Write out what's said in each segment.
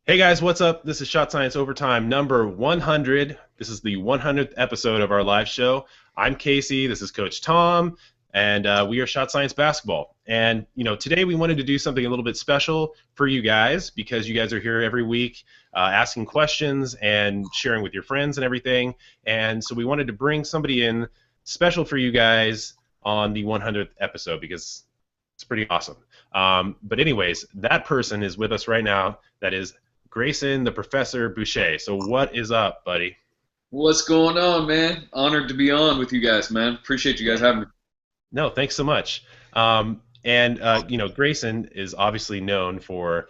Hey guys, what's up? This is Shot Science Overtime number 100. This is the 100th episode of our live show. I'm Casey. This is Coach Tom, and we are Shot Science Basketball. And today we wanted to do something a little bit special for you guys because you guys are here every week asking questions and sharing with your friends and everything. And so we wanted to bring somebody in special for you guys on the 100th episode because it's pretty awesome. But anyways, that person is with us right now. That is Grayson, the Professor Boucher. So what is up, buddy? What's going on, man? Honored to be on with you guys, man. Appreciate you guys having me. No, thanks so much. Grayson is obviously known for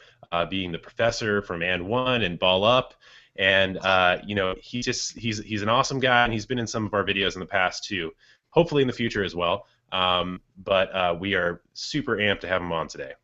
being the professor from And One and Ball Up, and he's an awesome guy, and he's been in some of our videos in the past too. Hopefully in the future as well. But we are super amped to have him on today.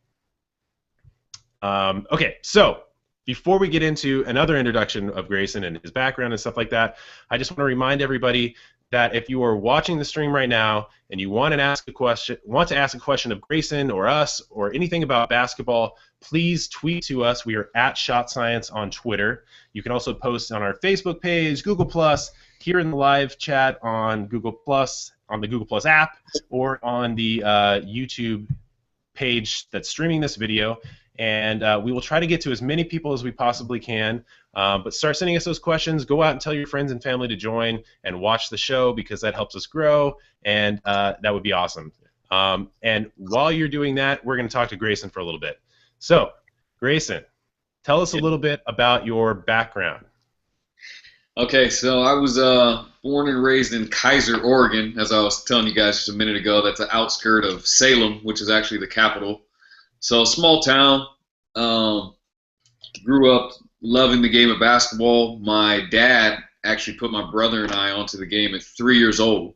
Okay, so before we get into another introduction of Grayson and his background and stuff like that, I just want to remind everybody that if you are watching the stream right now and you want to ask a question of Grayson or us or anything about basketball, please tweet to us. We are at Shot Science on Twitter. You can also post on our Facebook page, Google Plus, here in the live chat on Google Plus, on the Google Plus app, or on the YouTube page that's streaming this video. And we will try to get to as many people as we possibly can. But start sending us those questions. Go out and tell your friends and family to join and watch the show because that helps us grow, and that would be awesome. And while you're doing that, we're going to talk to Grayson for a little bit. So, Grayson, tell us a little bit about your background. Okay, so I was born and raised in Kaiser, Oregon, as I was telling you guys just a minute ago. That's an outskirt of Salem, which is actually the capital. So, small town. Grew up loving the game of basketball. My dad actually put my brother and I onto the game at 3 years old.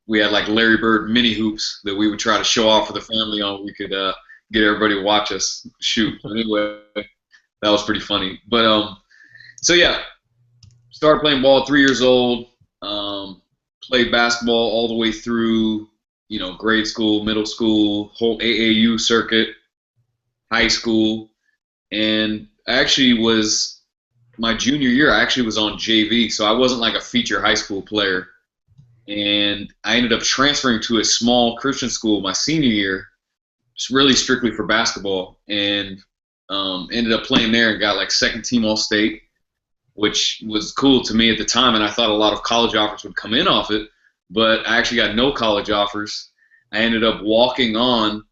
We had like Larry Bird mini hoops that we would try to show off for the family on. We could get everybody to watch us shoot. Anyway, that was pretty funny. But so yeah, started playing ball at 3 years old. Played basketball all the way through, grade school, middle school, whole AAU circuit, high school, and my junior year, I actually was on JV, so I wasn't like a feature high school player. And I ended up transferring to a small Christian school my senior year, really strictly for basketball, and ended up playing there and got like second team All-State, which was cool to me at the time, and I thought a lot of college offers would come in off it, but I actually got no college offers. I ended up walking on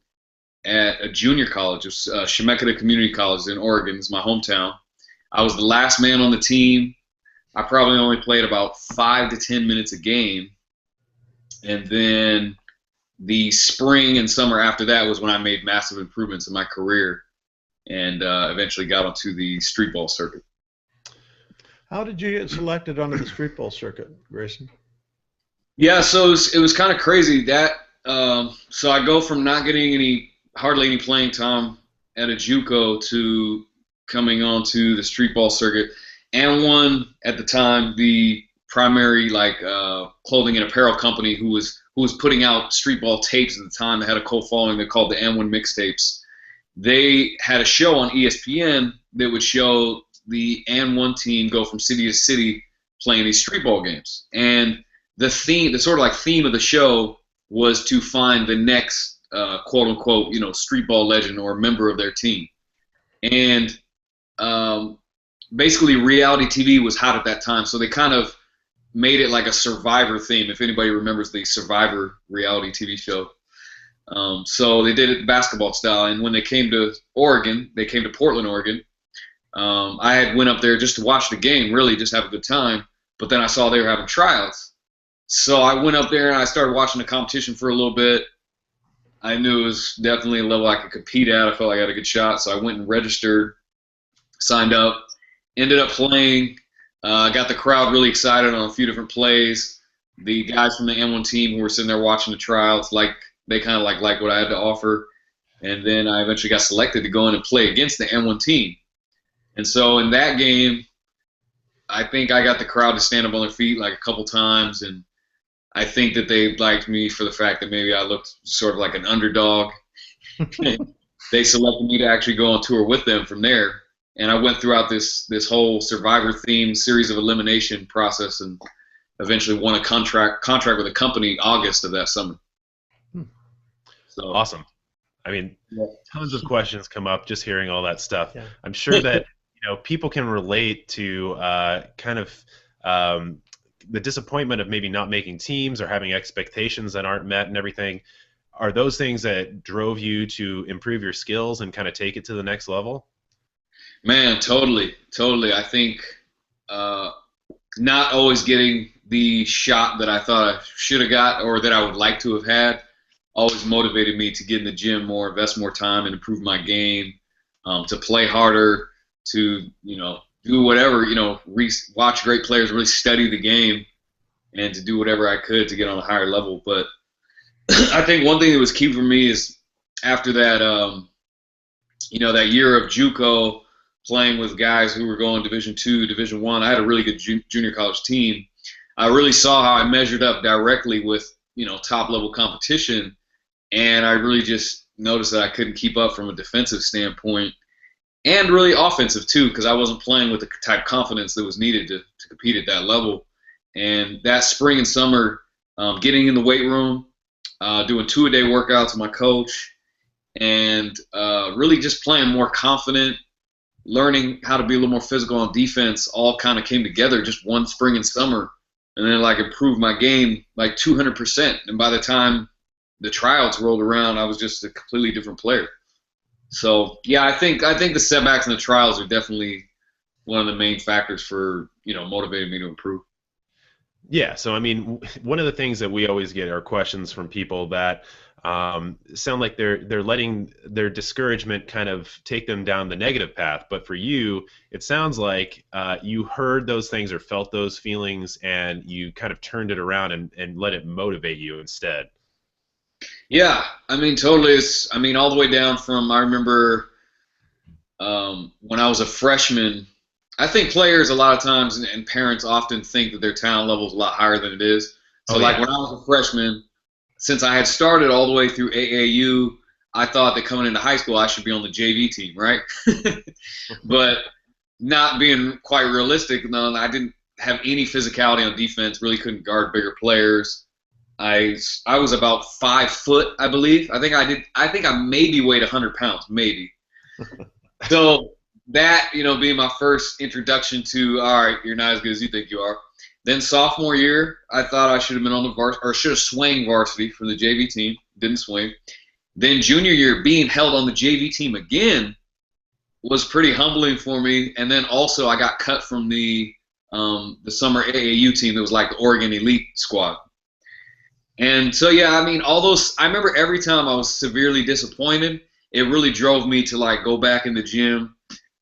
at a junior college, Chemeketa Community College in Oregon, is my hometown. I was the last man on the team. I probably only played about 5 to 10 minutes a game. And then the spring and summer after that was when I made massive improvements in my career and eventually got onto the streetball circuit. How did you get selected onto the streetball circuit, Grayson? Yeah, so it was kind of crazy. So I go from not getting hardly any playing time at a JUCO to coming on to the streetball circuit. And one at the time, the primary clothing and apparel company who was putting out streetball tapes at the time. They had a cult following. They called the And One mixtapes. They had a show on ESPN that would show the And One team go from city to city playing these streetball games. And the sort of theme of the show was to find the next quote unquote, streetball legend or member of their team. And basically reality TV was hot at that time, so they kind of made it like a Survivor theme, if anybody remembers the Survivor reality TV show. So they did it basketball style, and when they came to Oregon, they came to Portland, Oregon. I had went up there just to watch the game, really just have a good time, but then I saw they were having tryouts. So I went up there and I started watching the competition for a little bit. I knew it was definitely a level I could compete at. I felt like I had a good shot, so I went and registered, signed up, ended up playing. Got the crowd really excited on a few different plays. The guys from the M1 team who were sitting there watching the tryouts, they kind of liked what I had to offer. And then I eventually got selected to go in and play against the M1 team. And so in that game, I think I got the crowd to stand up on their feet like a couple times, and I think that they liked me for the fact that maybe I looked sort of like an underdog. They selected me to actually go on tour with them from there. and I went throughout this whole survivor themed series of elimination process, and eventually won a contract with a company August of that summer. So Awesome. I mean, yeah. tons of questions come up just hearing all that stuff. Yeah. I'm sure that people can relate to kind of the disappointment of maybe not making teams or having expectations that aren't met and everything. Are those things that drove you to improve your skills and kind of take it to the next level? Man, totally. I think not always getting the shot that I thought I should have got or that I would like to have had always motivated me to get in the gym more, invest more time, and improve my game, to play harder, to do whatever, watch great players, really study the game, and to do whatever I could to get on a higher level. But I think one thing that was key for me is after that, that year of JUCO, playing with guys who were going Division II, Division I. I had a really good junior college team. I really saw how I measured up directly with top level competition, and I really just noticed that I couldn't keep up from a defensive standpoint, and really offensive too, because I wasn't playing with the type of confidence that was needed to compete at that level. And that spring and summer, getting in the weight room, doing 2-a-day workouts with my coach, and really just playing more confident, learning how to be a little more physical on defense, all kind of came together just one spring and summer, and then improved my game 200%. And by the time the tryouts rolled around, I was just a completely different player. So yeah, I think the setbacks and the trials are definitely one of the main factors for motivating me to improve. Yeah, so I mean, one of the things that we always get are questions from people that sound like they're letting their discouragement kind of take them down the negative path. But for you, it sounds like you heard those things or felt those feelings, and you kind of turned it around and let it motivate you instead. Yeah, I mean, totally. All the way down from, I remember when I was a freshman. I think players a lot of times and parents often think that their talent level is a lot higher than it is. So when I was a freshman, since I had started all the way through AAU, I thought that coming into high school I should be on the JV team, right? But not being quite realistic, no, I didn't have any physicality on defense, really couldn't guard bigger players. I was about 5 foot, I believe. I think I maybe weighed 100 pounds, maybe. So that, being my first introduction to, all right, you're not as good as you think you are. Then sophomore year, I thought I should have been on the varsity, or should have swung varsity from the JV team. Didn't swing. Then junior year, being held on the JV team again was pretty humbling for me. And then also I got cut from the summer AAU team that was like the Oregon Elite squad. And so yeah, all those. I remember every time I was severely disappointed, it really drove me to go back in the gym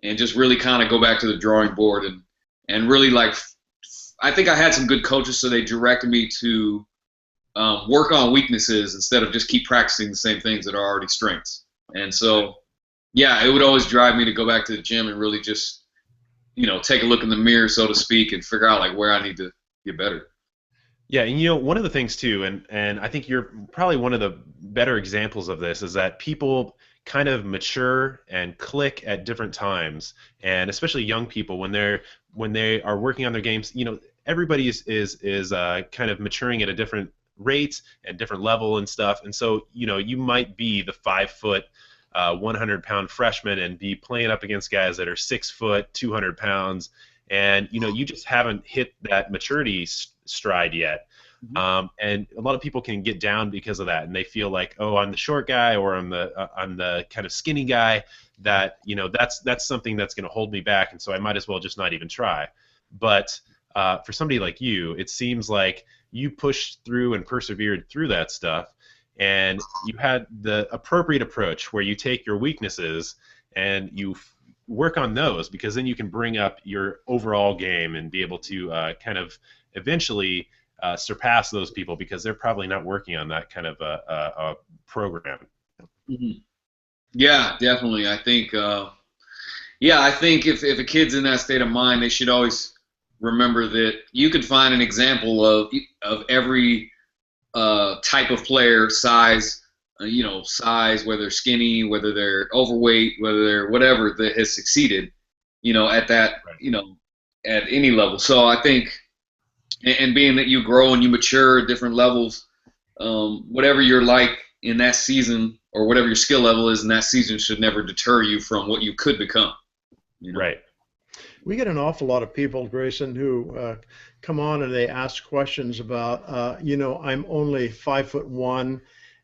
and just really kind of go back to the drawing board and really I think I had some good coaches, so they directed me to work on weaknesses instead of just keep practicing the same things that are already strengths. And so, yeah, it would always drive me to go back to the gym and really just, take a look in the mirror, so to speak, and figure out where I need to get better. Yeah, and one of the things too, and I think you're probably one of the better examples of this, is that people kind of mature and click at different times, and especially young people when they are working on their games. Everybody is kind of maturing at a different rate and different level and stuff, and so you might be the 5 foot 100-pound freshman and be playing up against guys that are 6 foot 200 pounds, and you just haven't hit that maturity stride yet. And a lot of people can get down because of that, and they feel like, oh, I'm the short guy, or I'm the kind of skinny guy, that that's something that's going to hold me back, and so I might as well just not even try. But for somebody like you, it seems like you pushed through and persevered through that stuff, and you had the appropriate approach where you take your weaknesses and you work on those, because then you can bring up your overall game and be able to kind of eventually surpass those people, because they're probably not working on that kind of a program. Mm-hmm. Yeah, definitely. I think if a kid's in that state of mind, they should always remember that you could find an example of every type of player, size, whether they're skinny, whether they're overweight, whether they're whatever, that has succeeded. at that, Right. at any level. So I think, and being that you grow and you mature at different levels, whatever you're like in that season or whatever your skill level is in that season should never deter you from what you could become. Right. We get an awful lot of people, Grayson, who come on and they ask questions about, I'm only 5'1",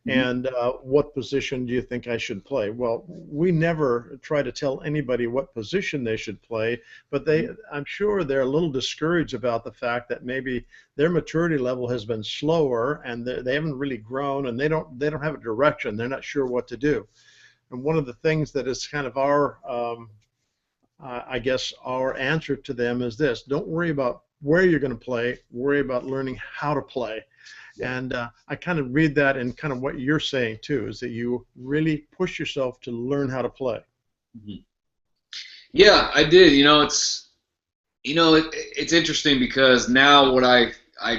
and what position do you think I should play? Well, we never try to tell anybody what position they should play, but I'm sure they're a little discouraged about the fact that maybe their maturity level has been slower and they haven't really grown, and they don't have a direction. They're not sure what to do. And one of the things that is kind of our I guess our answer to them is this: don't worry about where you're going to play, worry about learning how to play. And I kind of read that in kind of what you're saying too, is that you really push yourself to learn how to play. Yeah, I did. It's interesting because now what I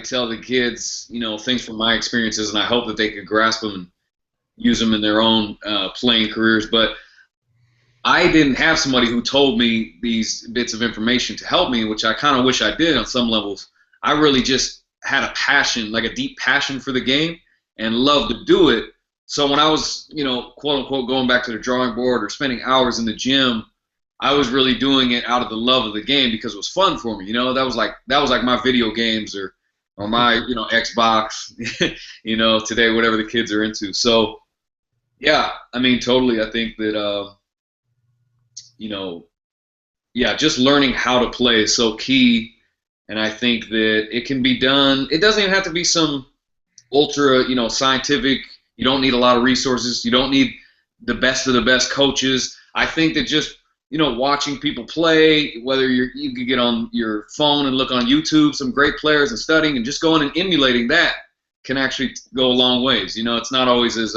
tell the kids, things from my experiences, and I hope that they could grasp them and use them in their own playing careers. But I didn't have somebody who told me these bits of information to help me, which I kind of wish I did on some levels. I really just had a passion, like a deep passion for the game, and loved to do it. So when I was, quote unquote, going back to the drawing board or spending hours in the gym, I was really doing it out of the love of the game because it was fun for me. That was like my video games or my Xbox, today, whatever the kids are into. So yeah, I mean, totally. I think that just learning how to play is so key. And I think that it can be done. It doesn't even have to be some ultra, scientific. You don't need a lot of resources. You don't need the best of the best coaches. I think that just, watching people play, whether you can get on your phone and look on YouTube, some great players and studying and just going and emulating that can actually go a long ways. It's not always as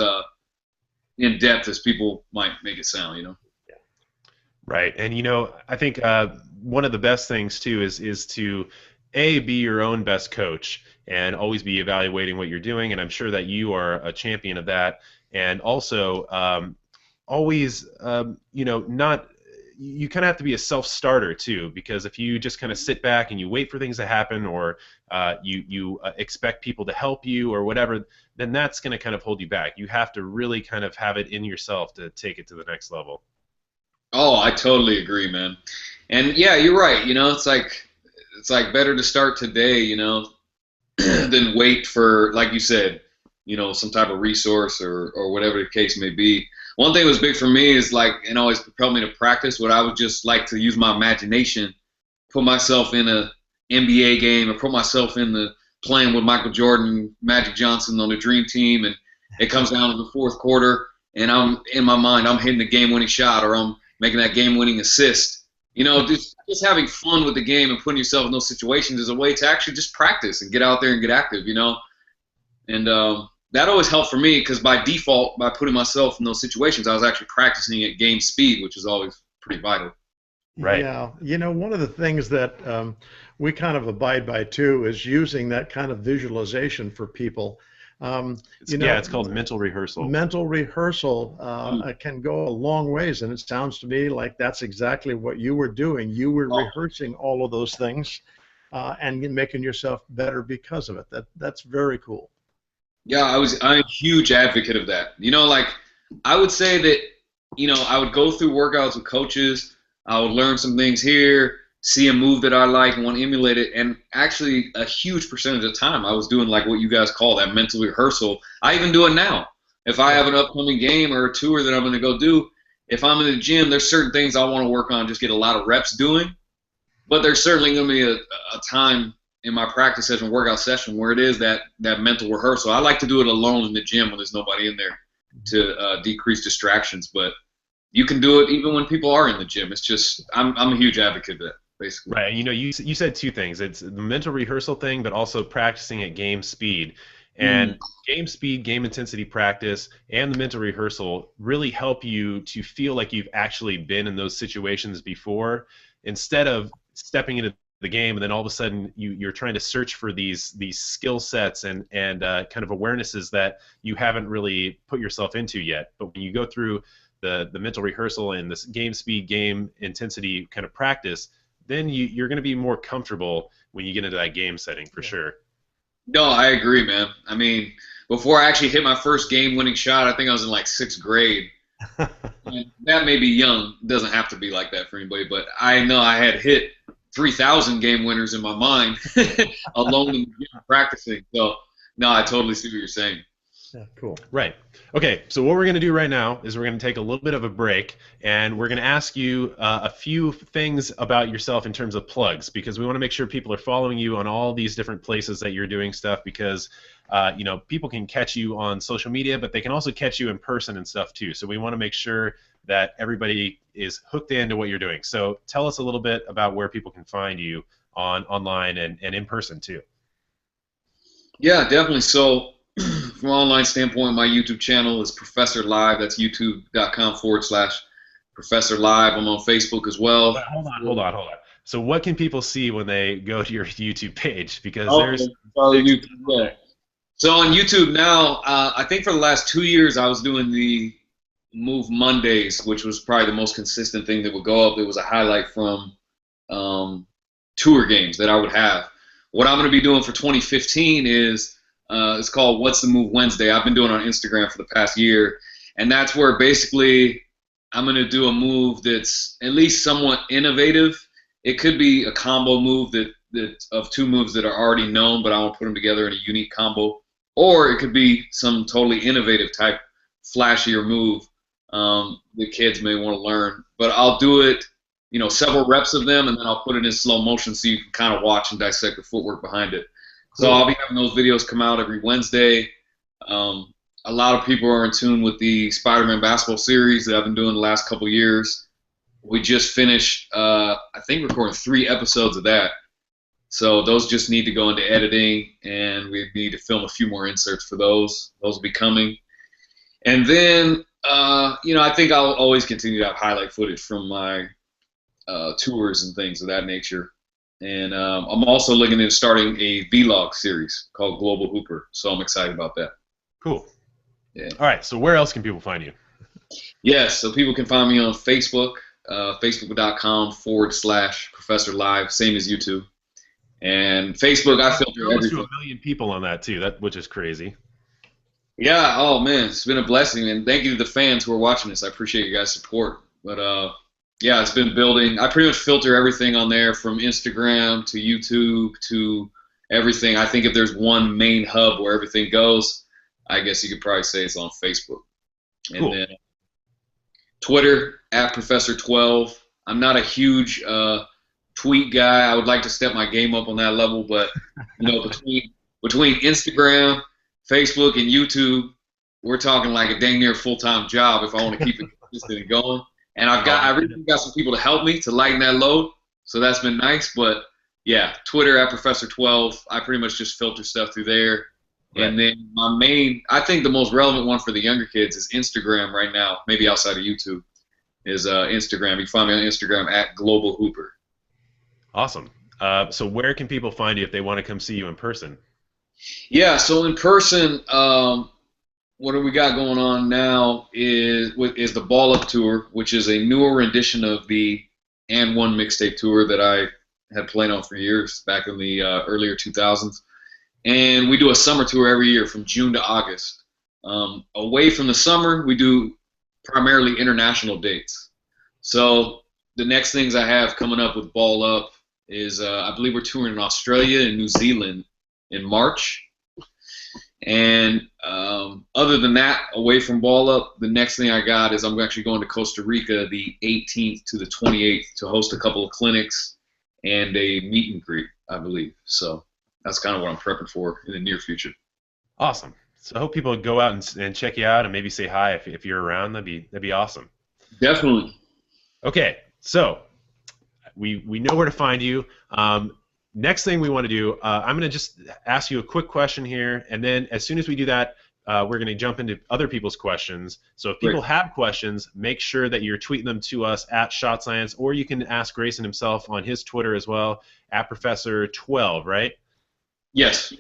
in depth as people might make it sound, Right. And I think one of the best things too is to be your own best coach and always be evaluating what you're doing. And I'm sure that you are a champion of that. And also always not you kind of have to be a self-starter too, because if you just kind of sit back and you wait for things to happen, or you expect people to help you or whatever, then that's going to kind of hold you back. You have to really kind of have it in yourself to take it to the next level. Oh, I totally agree, man. And yeah, you're right. It's like better to start today, than wait for, like you said, some type of resource or whatever the case may be. One thing that was big for me is and always propelled me to practice what I would just like to use my imagination, put myself in a NBA game or put myself in the playing with Michael Jordan, Magic Johnson on the Dream Team, and it comes down to the fourth quarter, and in my mind I'm hitting the game-winning shot or I'm making that game-winning assist. Just having fun with the game and putting yourself in those situations is a way to actually just practice and get out there and get active, And that always helped for me because by default, by putting myself in those situations, I was actually practicing at game speed, which is always pretty vital. Right. Yeah. One of the things that we kind of abide by too is using that kind of visualization for people. It's called mental rehearsal. Mental rehearsal can go a long ways, and it sounds to me like that's exactly what you were doing. You were rehearsing all of those things and making yourself better because of it. That's very cool. Yeah, I'm a huge advocate of that. I would say that, I would go through workouts with coaches. I would learn some things here, see a move that I like and want to emulate it. And actually, a huge percentage of the time, I was doing like what you guys call that mental rehearsal. I even do it now. If I have an upcoming game or a tour that I'm going to go do, if I'm in the gym, there's certain things I want to work on, just get a lot of reps doing. But there's certainly going to be a time in my practice session, workout session, where it is that mental rehearsal. I like to do it alone in the gym when there's nobody in there to decrease distractions. But you can do it even when people are in the gym. It's just I'm a huge advocate of that, basically. Right. You said two things. It's the mental rehearsal thing, but also practicing at game speed. And game speed, game intensity practice, and the mental rehearsal really help you to feel like you've actually been in those situations before, instead of stepping into the game and then all of a sudden you're trying to search for these skill sets and kind of awarenesses that you haven't really put yourself into yet. But when you go through the mental rehearsal and this game speed, game intensity kind of practice, then you're going to be more comfortable when you get into that game setting for sure. No, I agree, man. I mean, before I actually hit my first game-winning shot, I think I was in like 6th grade. And that may be young. It doesn't have to be like that for anybody, but I know I had hit 3,000 game winners in my mind alone in practicing. So, no, I totally see what you're saying. Yeah, cool. Right. Okay, so what we're going to do right now is we're going to take a little bit of a break, and we're going to ask you a few things about yourself in terms of plugs, because we want to make sure people are following you on all these different places that you're doing stuff, because you know, people can catch you on social media, but they can also catch you in person and stuff too. So we want to make sure that everybody is hooked into what you're doing. So tell us a little bit about where people can find you online and in person too. Yeah, definitely. So from an online standpoint, my YouTube channel is Professor Live. That's youtube.com/Professor Live. I'm on Facebook as well. But hold on. So what can people see when they go to your YouTube page? Because there's YouTube, yeah. So on YouTube now, I think for the last 2 years I was doing the Move Mondays, which was probably the most consistent thing that would go up. It was a highlight from tour games that I would have. What I'm going to be doing for 2015 is it's called What's the Move Wednesday. I've been doing it on Instagram for the past year, and that's where basically I'm going to do a move that's at least somewhat innovative. It could be a combo move that of 2 moves that are already known, but I want to put them together in a unique combo. Or it could be some totally innovative type, flashier move that kids may want to learn. But I'll do it, you know, several reps of them, and then I'll put it in slow motion so you can kind of watch and dissect the footwork behind it. So I'll be having those videos come out every Wednesday. A lot of people are in tune with the Spider-Man basketball series that I've been doing the last couple years. We just finished, I think, recording 3 episodes of that. So those just need to go into editing, and we need to film a few more inserts for those. Those will be coming. And then, you know, I think I'll always continue to have highlight footage from my tours and things of that nature. And I'm also looking at starting a vlog series called Global Hooper, so I'm excited about that. Cool. Yeah. All right, so where else can people find you? Yes, so people can find me on Facebook, facebook.com/Professor Live, same as YouTube. And Facebook, I filter everything. To 1 million people on that too, which is crazy. Yeah, oh man, it's been a blessing, and thank you to the fans who are watching this. I appreciate you guys' support. But yeah, it's been building. I pretty much filter everything on there, from Instagram to YouTube to everything. I think if there's one main hub where everything goes, I guess you could probably say it's on Facebook. Cool. And then Twitter @Professor12. I'm not a huge tweet guy. I would like to step my game up on that level, but you know, between Instagram, Facebook, and YouTube, we're talking like a dang near full-time job if I want to keep it consistent and going. And I really got some people to help me to lighten that load, so that's been nice. But yeah, Twitter @Professor12. I pretty much just filter stuff through there. Right. And then my main, I think the most relevant one for the younger kids is Instagram right now, maybe outside of YouTube, is Instagram. You can find me on Instagram @GlobalHooper. Awesome. So where can people find you if they want to come see you in person? Yeah, so in person, what do we got going on now is the Ball Up Tour, which is a newer rendition of the And One mixtape tour that I had played on for years back in the earlier 2000s. And we do a summer tour every year from June to August. Away from the summer, we do primarily international dates. So the next things I have coming up with Ball Up is I believe we're touring in Australia and New Zealand in March. And other than that, away from Ball Up, the next thing I got is I'm actually going to Costa Rica the 18th to the 28th to host a couple of clinics and a meet and greet, I believe. So that's kind of what I'm prepping for in the near future. Awesome. So I hope people go out and check you out and maybe say hi if you're around. That'd be awesome. Definitely. Okay, so we know where to find you. Next thing we want to do, I'm going to just ask you a quick question here, and then as soon as we do that, we're going to jump into other people's questions. So if people have questions, make sure that you're tweeting them to us @ShotScience, or you can ask Grayson himself on his Twitter as well, @Professor12, right? Yes.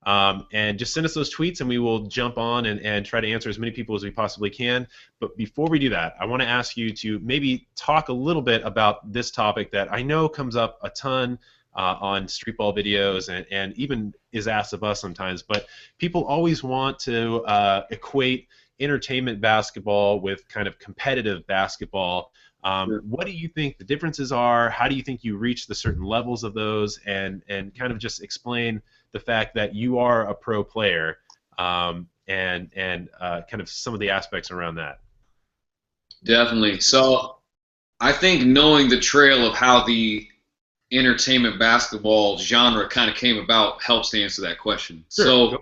And just send us those tweets, and we will jump on and try to answer as many people as we possibly can. But before we do that, I want to ask you to maybe talk a little bit about this topic that I know comes up a ton on Streetball videos and even is asked of us sometimes. But people always want to equate entertainment basketball with kind of competitive basketball. Sure. What do you think the differences are? How do you think you reach the certain levels of those? And kind of just explain the fact that you are a pro player, and kind of some of the aspects around that. Definitely. So I think knowing the trail of how the entertainment basketball genre kind of came about helps to answer that question. Sure.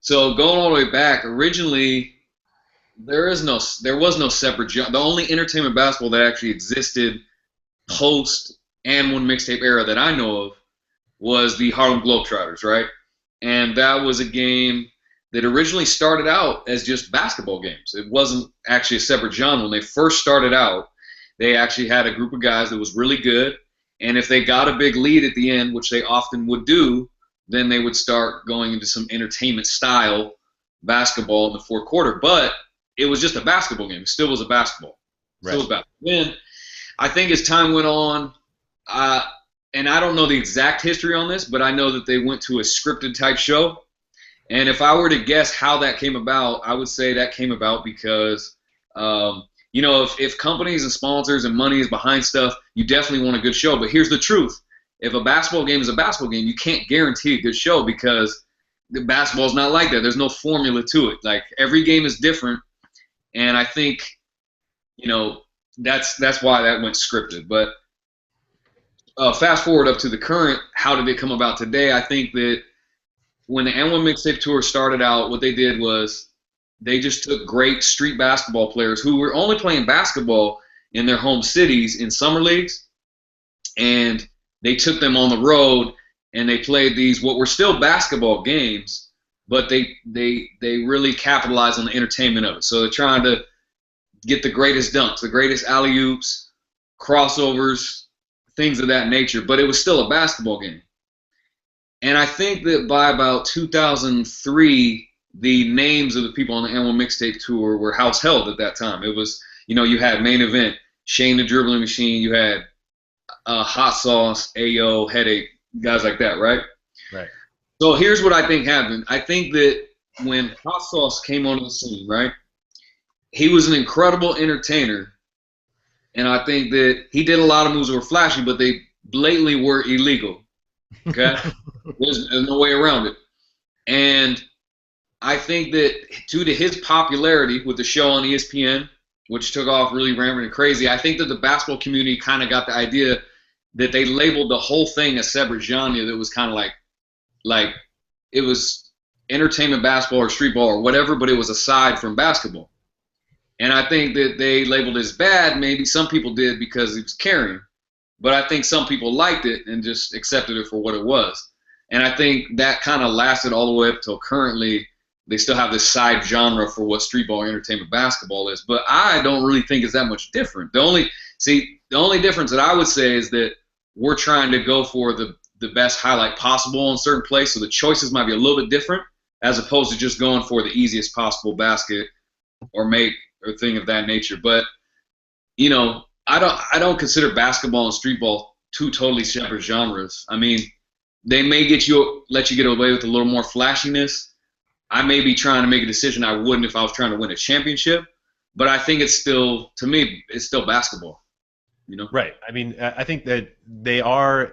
So going all the way back, originally there was no separate genre. The only entertainment basketball that actually existed post and one mixtape era that I know of was the Harlem Globetrotters, right? And that was a game that originally started out as just basketball games. It wasn't actually a separate genre. When they first started out, they actually had a group of guys that was really good, and if they got a big lead at the end, which they often would do, then they would start going into some entertainment style basketball in the fourth quarter. But it was just a basketball game. It still was a basketball. Right. Still was basketball. Then I think as time went on, and I don't know the exact history on this, but I know that they went to a scripted type show. And if I were to guess how that came about, I would say that came about because, if companies and sponsors and money is behind stuff, you definitely want a good show. But here's the truth. If a basketball game is a basketball game, you can't guarantee a good show because the basketball's not like that. There's no formula to it. Like, every game is different. And I think, that's why that went scripted. But fast forward up to the current, how did it come about today? I think that when the N1 Mixtape Tour started out, what they did was they just took great street basketball players who were only playing basketball in their home cities in summer leagues, and they took them on the road and they played these what were still basketball games, but they really capitalized on the entertainment of it. So they're trying to get the greatest dunks, the greatest alley-oops, crossovers, things of that nature, but it was still a basketball game. And I think that by about 2003, the names of the people on the N1 Mixtape Tour were house held at that time. It was, you had Main Event, Shane the Dribbling Machine, you had Hot Sauce, Ayo, Headache, guys like that, right? Right. So here's what I think happened. I think that when Hot Sauce came onto the scene, right, he was an incredible entertainer, and I think that he did a lot of moves that were flashy, but they blatantly were illegal. Okay? There's no way around it. And I think that due to his popularity with the show on ESPN, which took off really rampant and crazy, I think that the basketball community kind of got the idea that they labeled the whole thing a separate genre that was kind of like it was entertainment basketball or streetball or whatever, but it was aside from basketball. And I think that they labeled it as bad. Maybe some people did because it was carrying. But I think some people liked it and just accepted it for what it was. And I think that kind of lasted all the way up till currently. They still have this side genre for what streetball or entertainment basketball is. But I don't really think it's that much different. The only difference that I would say is that we're trying to go for the best highlight possible in certain place. So the choices might be a little bit different as opposed to just going for the easiest possible basket or make or thing of that nature. But, I don't consider basketball and streetball two totally separate genres. I mean, they may let you get away with a little more flashiness. I may be trying to make a decision I wouldn't if I was trying to win a championship, but I think it's still, to me, it's still basketball. Right. I mean, I think that they are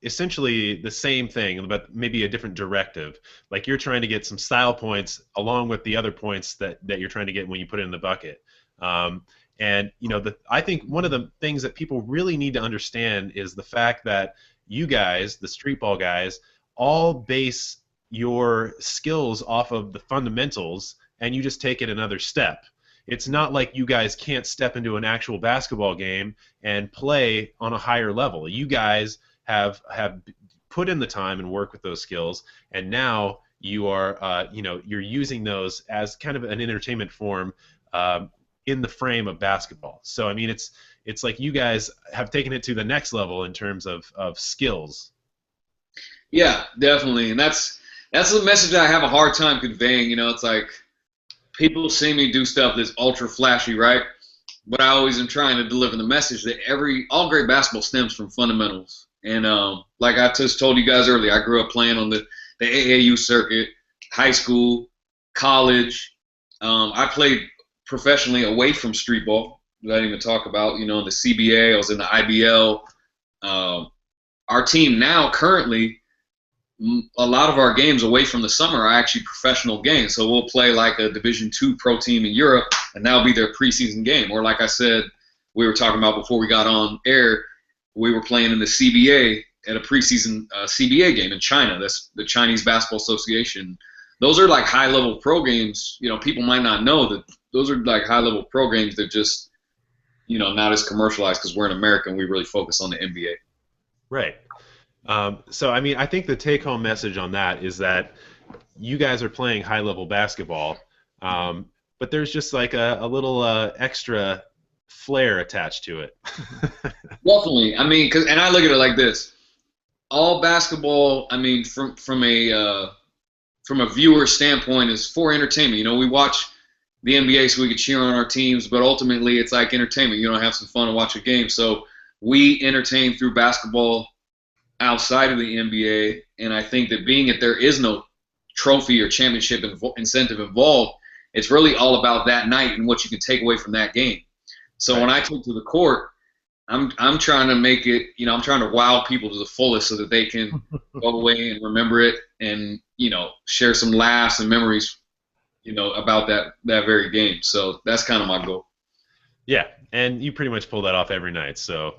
essentially the same thing, but maybe a different directive. Like, you're trying to get some style points along with the other points that you're trying to get when you put it in the bucket. And I think one of the things that people really need to understand is the fact that you guys, the streetball guys, all base your skills off of the fundamentals, and you just take it another step. It's not like you guys can't step into an actual basketball game and play on a higher level. You guys have put in the time and work with those skills, and now you are you're using those as kind of an entertainment form in the frame of basketball. So I mean, it's like you guys have taken it to the next level in terms of skills. Yeah, definitely, and that's That's the message that I have a hard time conveying. You know, it's like people see me do stuff that's ultra flashy, right? But I always am trying to deliver the message that all great basketball stems from fundamentals. And like I just told you guys earlier, I grew up playing on the AAU circuit, high school, college. I played professionally away from streetball. I didn't even talk about, you know, the CBA. I was in the IBL. Our team now currently, a lot of our games away from the summer are actually professional games. So we'll play like a Division II pro team in Europe, and that'll be their preseason game. Or like I said, we were talking about before we got on air, we were playing in the CBA at a preseason CBA game in China. That's the Chinese Basketball Association. Those are like high-level pro games. You know, people might not know that those are like high-level pro games that just, you know, not as commercialized because we're in America and we really focus on the NBA. Right. So, I mean, I think the take-home message on that is that you guys are playing high-level basketball, but there's just like a little extra flair attached to it. Definitely. I mean, and I look at it like this. All basketball, I mean, from a viewer standpoint, is for entertainment. You know, we watch the NBA so we can cheer on our teams, but ultimately it's like entertainment. You know, have some fun and watch a game. So we entertain through basketball outside of the NBA, and I think that being that there is no trophy or championship incentive involved, it's really all about that night and what you can take away from that game. So when I take to the court, I'm trying to make it, you know, I'm trying to wow people to the fullest so that they can go away and remember it and, you know, share some laughs and memories, you know, about that very game. So that's kind of my goal. Yeah, and you pretty much pull that off every night, so.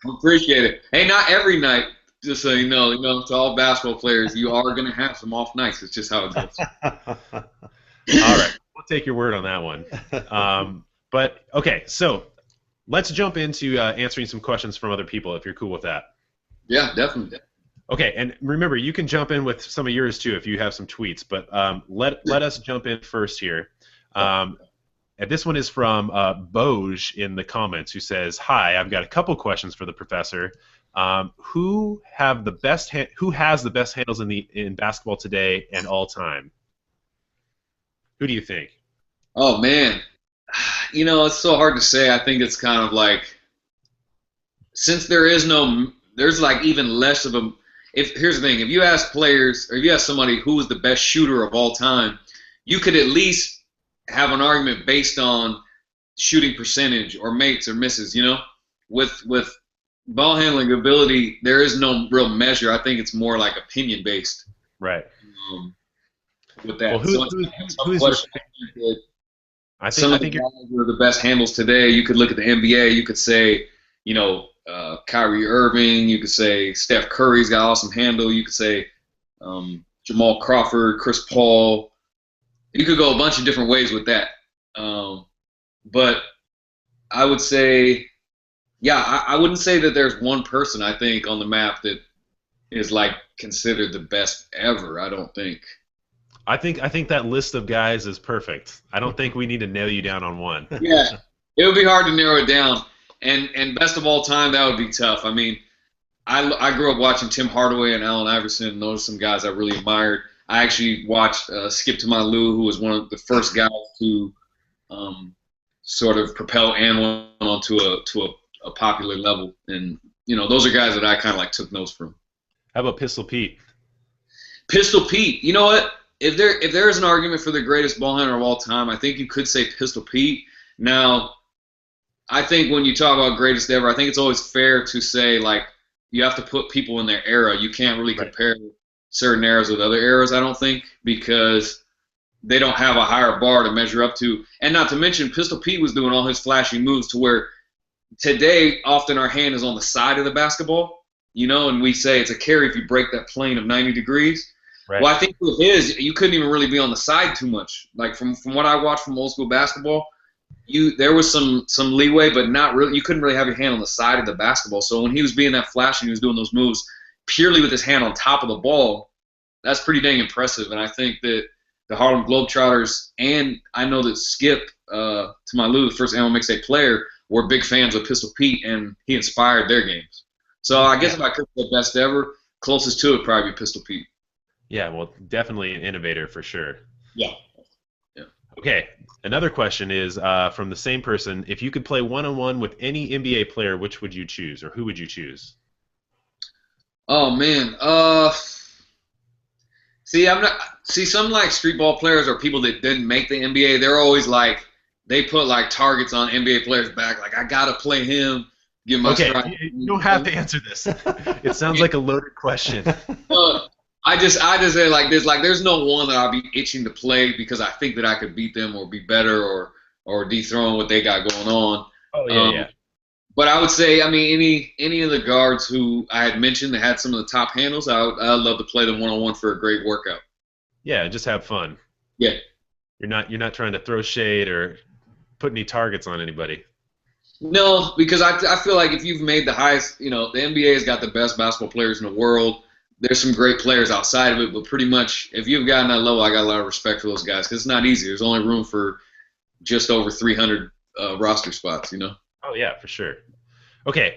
Appreciate it. Hey, not every night, just so you know, to all basketball players, you are going to have some off nights. It's just how it goes. All right, we'll take your word on that one. But, okay, so let's jump into answering some questions from other people, if you're cool with that. Yeah, definitely. Okay, and remember, you can jump in with some of yours, too, if you have some tweets. But let us jump in first here. And this one is from Boucher in the comments, who says, "Hi, I've got a couple questions for the professor. Who has the best handles in basketball today and all time? Who do you think?" Oh man, you know, it's so hard to say. I think it's kind of like, since there's like even less of a. Here's the thing: if you ask players, or if you ask somebody who is the best shooter of all time, you could at least have an argument based on shooting percentage or makes or misses. You know, with ball handling ability, there is no real measure. I think it's more like opinion based. Right. With that, who's I think guys who are the best handles today. You could look at the NBA. You could say, you know, Kyrie Irving. You could say Steph Curry's got awesome handle. You could say Jamal Crawford, Chris Paul. You could go a bunch of different ways with that. But I would say, yeah, I wouldn't say that there's one person, I think, on the map that is like considered the best ever. I don't think. I think that list of guys is perfect. I don't think we need to nail you down on one. Yeah, it would be hard to narrow it down. And best of all time, that would be tough. I mean, I grew up watching Tim Hardaway and Allen Iverson. Those are some guys I really admired. I actually watched Skip to My Lou, who was one of the first guys to sort of propel Anwar onto a popular level. And, you know, those are guys that I kind of like took notes from. How about Pistol Pete? Pistol Pete. You know what? If there is an argument for the greatest ball handler of all time, I think you could say Pistol Pete. Now, I think when you talk about greatest ever, I think it's always fair to say, like, you have to put people in their era. You can't really compare certain eras with other eras, I don't think, because they don't have a higher bar to measure up to. And not to mention, Pistol Pete was doing all his flashy moves to where today often our hand is on the side of the basketball, you know, and we say it's a carry if you break that plane of 90 degrees. Right. Well, I think with his, you couldn't even really be on the side too much. Like from what I watched from old school basketball, there was some leeway, but not really. You couldn't really have your hand on the side of the basketball. So when he was being that flashy and he was doing those moves purely with his hand on top of the ball, that's pretty dang impressive. And I think that the Harlem Globetrotters, and I know that Skip, to my Lou, the first Animal Mixtape player, were big fans of Pistol Pete, and he inspired their games. So I guess if I could say best ever, closest to it would probably be Pistol Pete. Yeah, well, definitely an innovator for sure. Yeah. Yeah. Okay, another question is from the same person. If you could play one-on-one with any NBA player, which would you choose, or who would you choose? Oh man. See, I'm not. See, some like street ball players or people that didn't make the NBA. They're always like they put like targets on NBA players' back. Like I gotta play him, get my Okay, stride. you don't have to answer this. It sounds like a loaded question. Uh, I just say it like this. Like there's no one that I'll be itching to play because I think that I could beat them or be better or dethrone what they got going on. Oh yeah, Um, yeah, but I would say, I mean, any of the guards who I had mentioned that had some of the top handles, I'd love to play them one on one for a great workout. yeah. Just have fun. Yeah. You're not trying to throw shade or put any targets on anybody. No, because I feel like if you've made the highest, the NBA has got the best basketball players in the world. There's some great players outside of it, but pretty much if you've gotten that level, I got a lot of respect for those guys because it's not easy. There's only room for just over 300 roster spots. Oh yeah, for sure. Okay,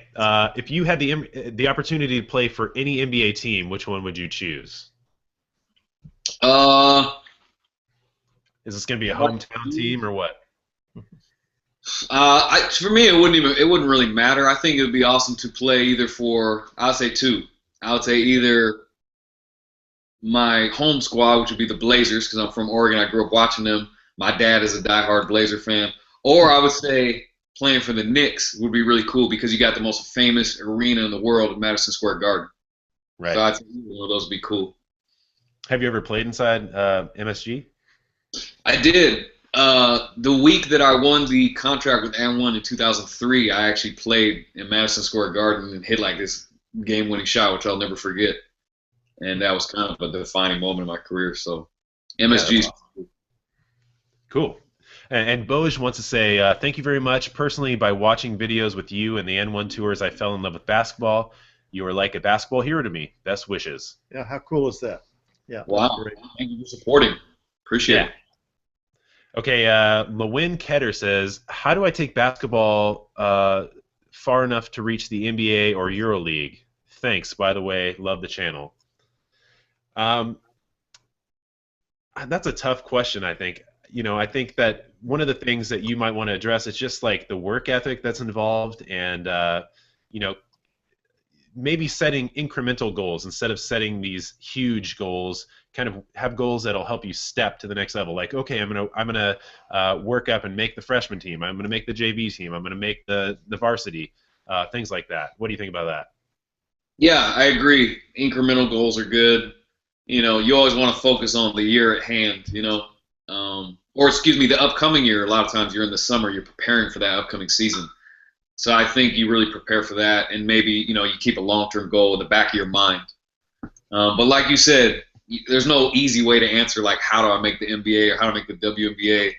if you had the opportunity to play for any NBA team, which one would you choose? Uh, Is this going to be a hometown team or what? for me, it wouldn't really matter. I think it would be awesome to play either for, I'll say two. I would say either my home squad, which would be the Blazers, because I'm from Oregon. I grew up watching them. My dad is a diehard Blazer fan. Or I would say playing for the Knicks would be really cool because you got the most famous arena in the world, Madison Square Garden. Right. So I'd say one of those would be cool. Have you ever played inside MSG? I did. The week that I won the contract with N1 in 2003, I actually played in Madison Square Garden and hit like this game-winning shot, which I'll never forget. And that was kind of a defining moment in my career. So MSG. Yeah, awesome. Cool. And Boj wants to say, thank you very much. Personally, by watching videos with you and the N1 tours, I fell in love with basketball. You are like a basketball hero to me. Best wishes. Yeah, how cool is that? Yeah, Wow. that's great. Thank you for supporting. Appreciate it. Okay, Lewin Ketter says, how do I take basketball far enough to reach the NBA or EuroLeague? Thanks, by the way. Love the channel. That's a tough question, I think. I think that one of the things that you might want to address is just like the work ethic that's involved and, maybe setting incremental goals instead of setting these huge goals. Kind of have goals that'll help you step to the next level. Like, okay, I'm gonna work up and make the freshman team. I'm gonna make the JV team. I'm gonna make the varsity. Things like that. What do you think about that? Yeah, I agree. Incremental goals are good. You always want to focus on the year at hand, or excuse me, the upcoming year. A lot of times you're in the summer, you're preparing for that upcoming season. So I think you really prepare for that, and maybe you keep a long-term goal in the back of your mind. But like you said, there's no easy way to answer like how do I make the NBA or how to make the WNBA,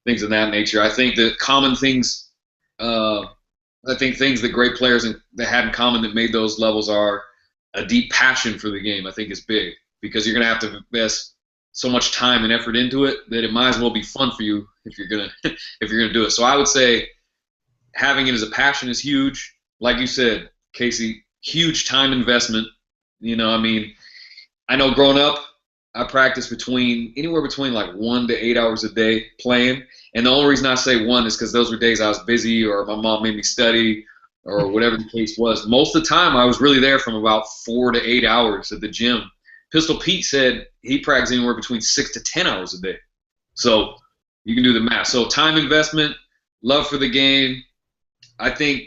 things of that nature. I think that common things, things that great players that had in common that made those levels are a deep passion for the game. I think is big because you're gonna have to invest so much time and effort into it that it might as well be fun for you if you're gonna do it. So I would say having it as a passion is huge. Like you said, Casey, huge time investment. I know growing up, I practiced anywhere between like 1 to 8 hours a day playing. And the only reason I say 1 is because those were days I was busy or my mom made me study or whatever the case was. Most of the time, I was really there from about 4 to 8 hours at the gym. Pistol Pete said he practiced anywhere between 6 to 10 hours a day. So you can do the math. So time investment, love for the game. I think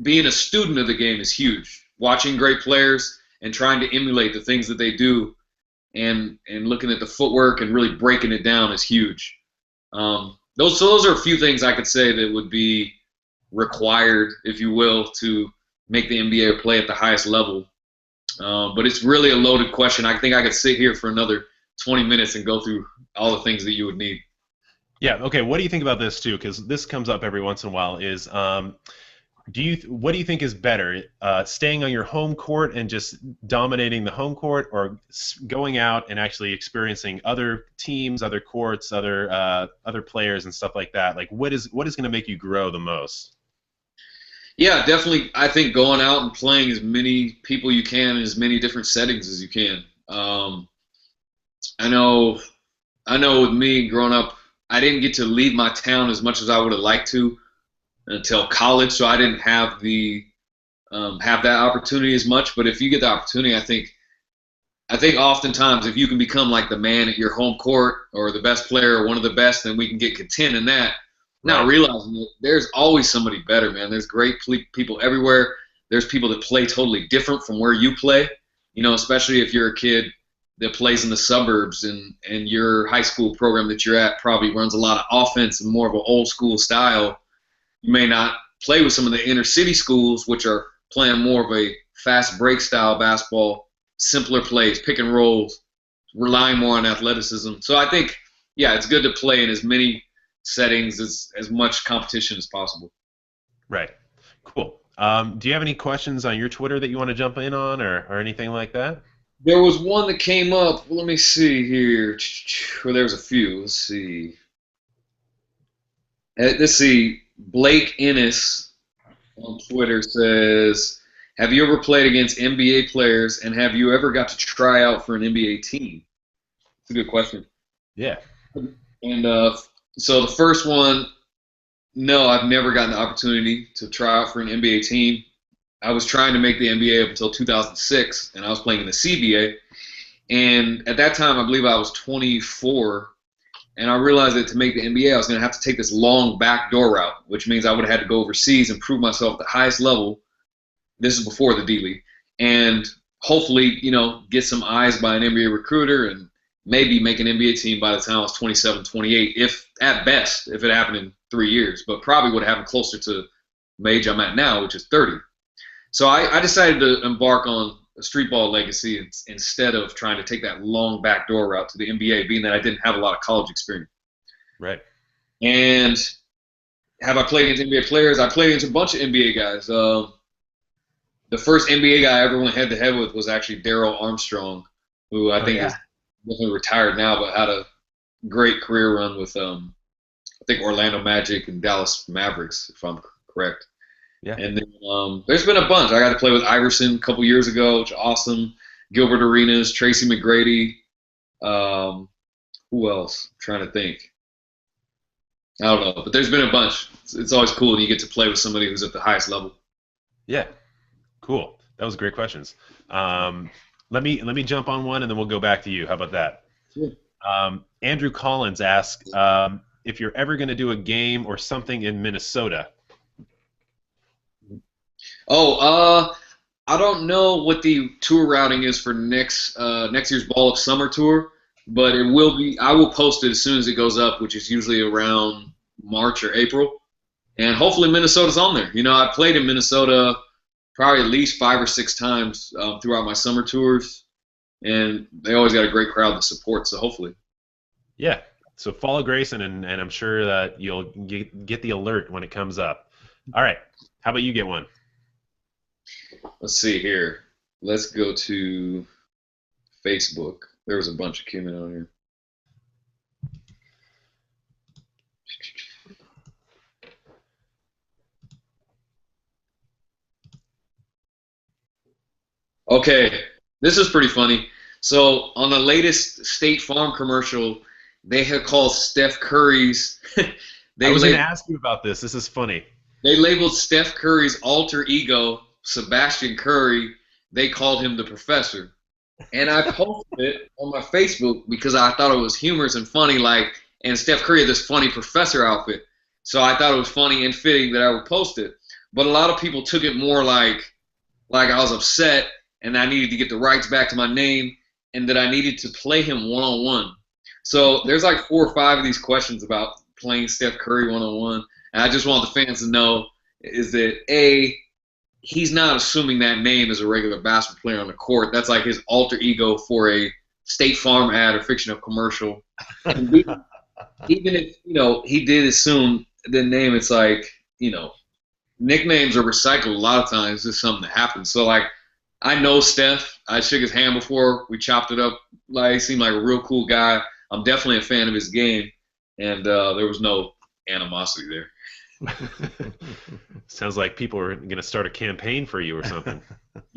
being a student of the game is huge. Watching great players and trying to emulate the things that they do and looking at the footwork and really breaking it down is huge. Those are a few things I could say that would be required, if you will, to make the NBA or play at the highest level. But it's really a loaded question. I think I could sit here for another 20 minutes and go through all the things that you would need. Yeah. Okay. What do you think about this too? Because this comes up every once in a while. What do you think is better, staying on your home court and just dominating the home court, or going out and actually experiencing other teams, other courts, other players and stuff like that? Like, what is going to make you grow the most? Yeah, definitely. I think going out and playing as many people you can in as many different settings as you can. I know with me growing up, I didn't get to leave my town as much as I would have liked to until college, so I didn't have that opportunity as much. But if you get the opportunity, I think oftentimes if you can become like the man at your home court or the best player or one of the best, then we can get content in that. Not Right. realizing that there's always somebody better, man. There's great people everywhere. There's people that play totally different from where you play. Especially if you're a kid that plays in the suburbs and your high school program that you're at probably runs a lot of offense and more of an old school style. You may not play with some of the inner city schools, which are playing more of a fast break style basketball, simpler plays, pick and rolls, relying more on athleticism. So I think, yeah, it's good to play in as many settings as much competition as possible. Right. Cool. Do you have any questions on your Twitter that you want to jump in on or anything like that? There was one that came up. Let me see here. Well, there's a few. Let's see. Let's see. Blake Ennis on Twitter says, "Have you ever played against NBA players, and have you ever got to try out for an NBA team?" It's a good question. Yeah. And so the first one, no, I've never gotten the opportunity to try out for an NBA team. I was trying to make the NBA up until 2006, and I was playing in the CBA. And at that time, I believe I was 24, and I realized that to make the NBA, I was going to have to take this long backdoor route, which means I would have had to go overseas and prove myself at the highest level. This is before the D League, and hopefully, get some eyes by an NBA recruiter and maybe make an NBA team by the time I was 27, 28, if at best, if it happened in 3 years, but probably would have happened closer to the age I'm at now, which is 30. So I decided to embark on a streetball legacy instead of trying to take that long backdoor route to the NBA, being that I didn't have a lot of college experience. Right. And have I played against NBA players? I played against a bunch of NBA guys. The first NBA guy I ever went head-to-head with was actually Darryl Armstrong, who I think is definitely retired now, but had a great career run with, I think, Orlando Magic and Dallas Mavericks, if I'm correct. Yeah. And then there's been a bunch. I got to play with Iverson a couple years ago, which is awesome. Gilbert Arenas, Tracy McGrady. Who else? I'm trying to think. I don't know, but there's been a bunch. It's always cool when you get to play with somebody who's at the highest level. Yeah. Cool. That was great questions. Let me jump on one and then we'll go back to you. How about that? Sure. Andrew Collins asked if you're ever going to do a game or something in Minnesota. I don't know what the tour routing is for next year's Ball of Summer tour, but it will be. I will post it as soon as it goes up, which is usually around March or April, and hopefully Minnesota's on there. I played in Minnesota probably at least 5 or 6 times throughout my summer tours, and they always got a great crowd to support. So hopefully, yeah. So follow Grayson, and I'm sure that you'll get the alert when it comes up. All right. How about you get one? Let's see here. Let's go to Facebook. There was a bunch that came in on here. Okay, this is pretty funny. So on the latest State Farm commercial, they had called Steph Curry's. I was going to ask you about this. This is funny. They labeled Steph Curry's alter ego, Sebastian Curry. They called him the Professor. And I posted it on my Facebook because I thought it was humorous and funny, and Steph Curry had this funny professor outfit. So I thought it was funny and fitting that I would post it. But a lot of people took it more like I was upset and I needed to get the rights back to my name and that I needed to play him one-on-one. So there's 4 or 5 of these questions about playing Steph Curry one-on-one. And I just want the fans to know is that, A, he's not assuming that name as a regular basketball player on the court. That's like his alter ego for a State Farm ad or fictional commercial. And B, even if, he did assume the name, it's nicknames are recycled a lot of times. It's just something that happens. So, I know Steph. I shook his hand before. We chopped it up. He seemed like a real cool guy. I'm definitely a fan of his game. And there was no animosity there. Sounds like people are going to start a campaign for you or something.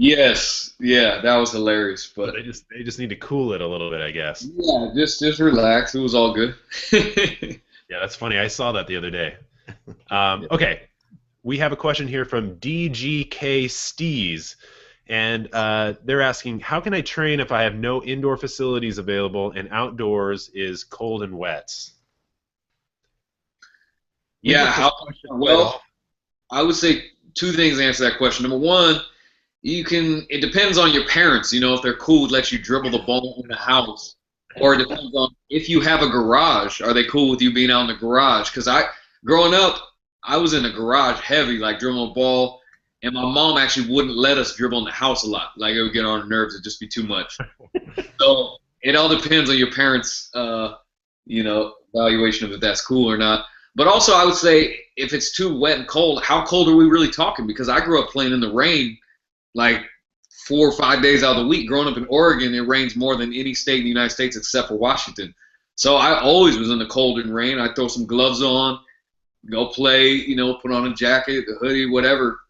Yes, yeah, that was hilarious. So But they just need to cool it a little bit, I guess. yeah, just relax. It was all good. Yeah, that's funny. I saw that the other day. Yeah. Okay, we have a question here from DGK Stees, and they're asking, how can I train if I have no indoor facilities available and outdoors is cold and wet? We Yeah, get this how question quite well? often. I would say two things to answer that question. Number one, you can. It depends on your parents. You know, if they're cool, with let you dribble the ball in the house, or it depends on if you have a garage. Are they cool with you being out in the garage? Because growing up, I was in the garage heavy, like dribbling a ball, and my mom actually wouldn't let us dribble in the house a lot. Like it would get on her nerves. It'd just be too much. So it all depends on your parents, evaluation of if that's cool or not. But also, I would say if it's too wet and cold, how cold are we really talking? Because I grew up playing in the rain like 4 or 5 days out of the week. Growing up in Oregon, it rains more than any state in the United States except for Washington. So I always was in the cold and rain. I'd throw some gloves on, go play, put on a jacket, a hoodie, whatever.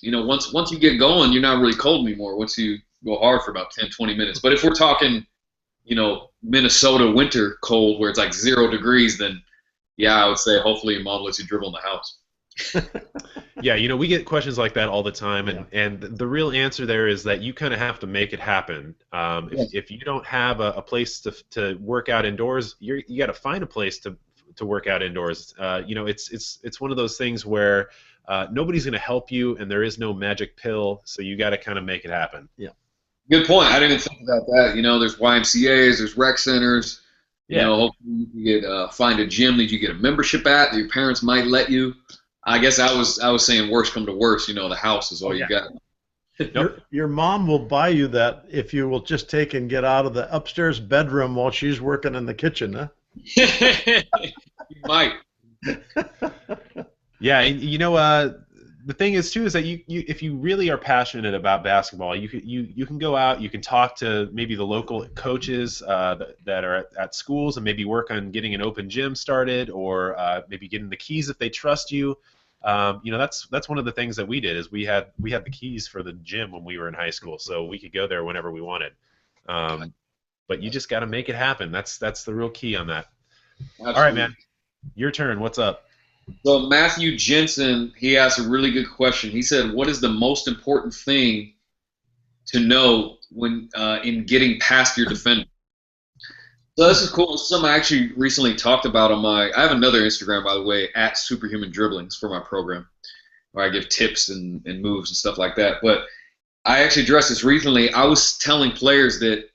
Once you get going, you're not really cold anymore once you go hard for about 10, 20 minutes. But if we're talking, Minnesota winter cold where it's like 0 degrees, then yeah, I would say hopefully your mom lets you dribble in the house. Yeah, we get questions like that all the time, Yeah. and the real answer there is that you kind of have to make it happen. If you don't have a place to work out indoors, you got to find a place to work out indoors. It's one of those things where nobody's going to help you, and there is no magic pill, so you got to kind of make it happen. Yeah. Good point. I didn't even think about that. There's YMCA's, there's rec centers. Yeah. Hopefully you can find a gym that you get a membership at that your parents might let you. I guess I was saying worst come to worst. The house is all you got. Nope. Your mom will buy you that if you will just take and get out of the upstairs bedroom while she's working in the kitchen, huh? You might. Yeah, and the thing is too is that you if you really are passionate about basketball, you can go out, you can talk to maybe the local coaches that are at schools and maybe work on getting an open gym started, or maybe getting the keys if they trust you. That's one of the things that we did is we had the keys for the gym when we were in high school, so we could go there whenever we wanted. But you just got to make it happen. That's the real key on that. Absolutely. All right, man, your turn. What's up? So Matthew Jensen, he asked a really good question. He said, "What is the most important thing to know when in getting past your defender?" So this is cool. This is something I actually recently talked about on I have another Instagram, by the way, at Superhuman Dribblings for my program, where I give tips and moves and stuff like that. But I actually addressed this recently. I was telling players that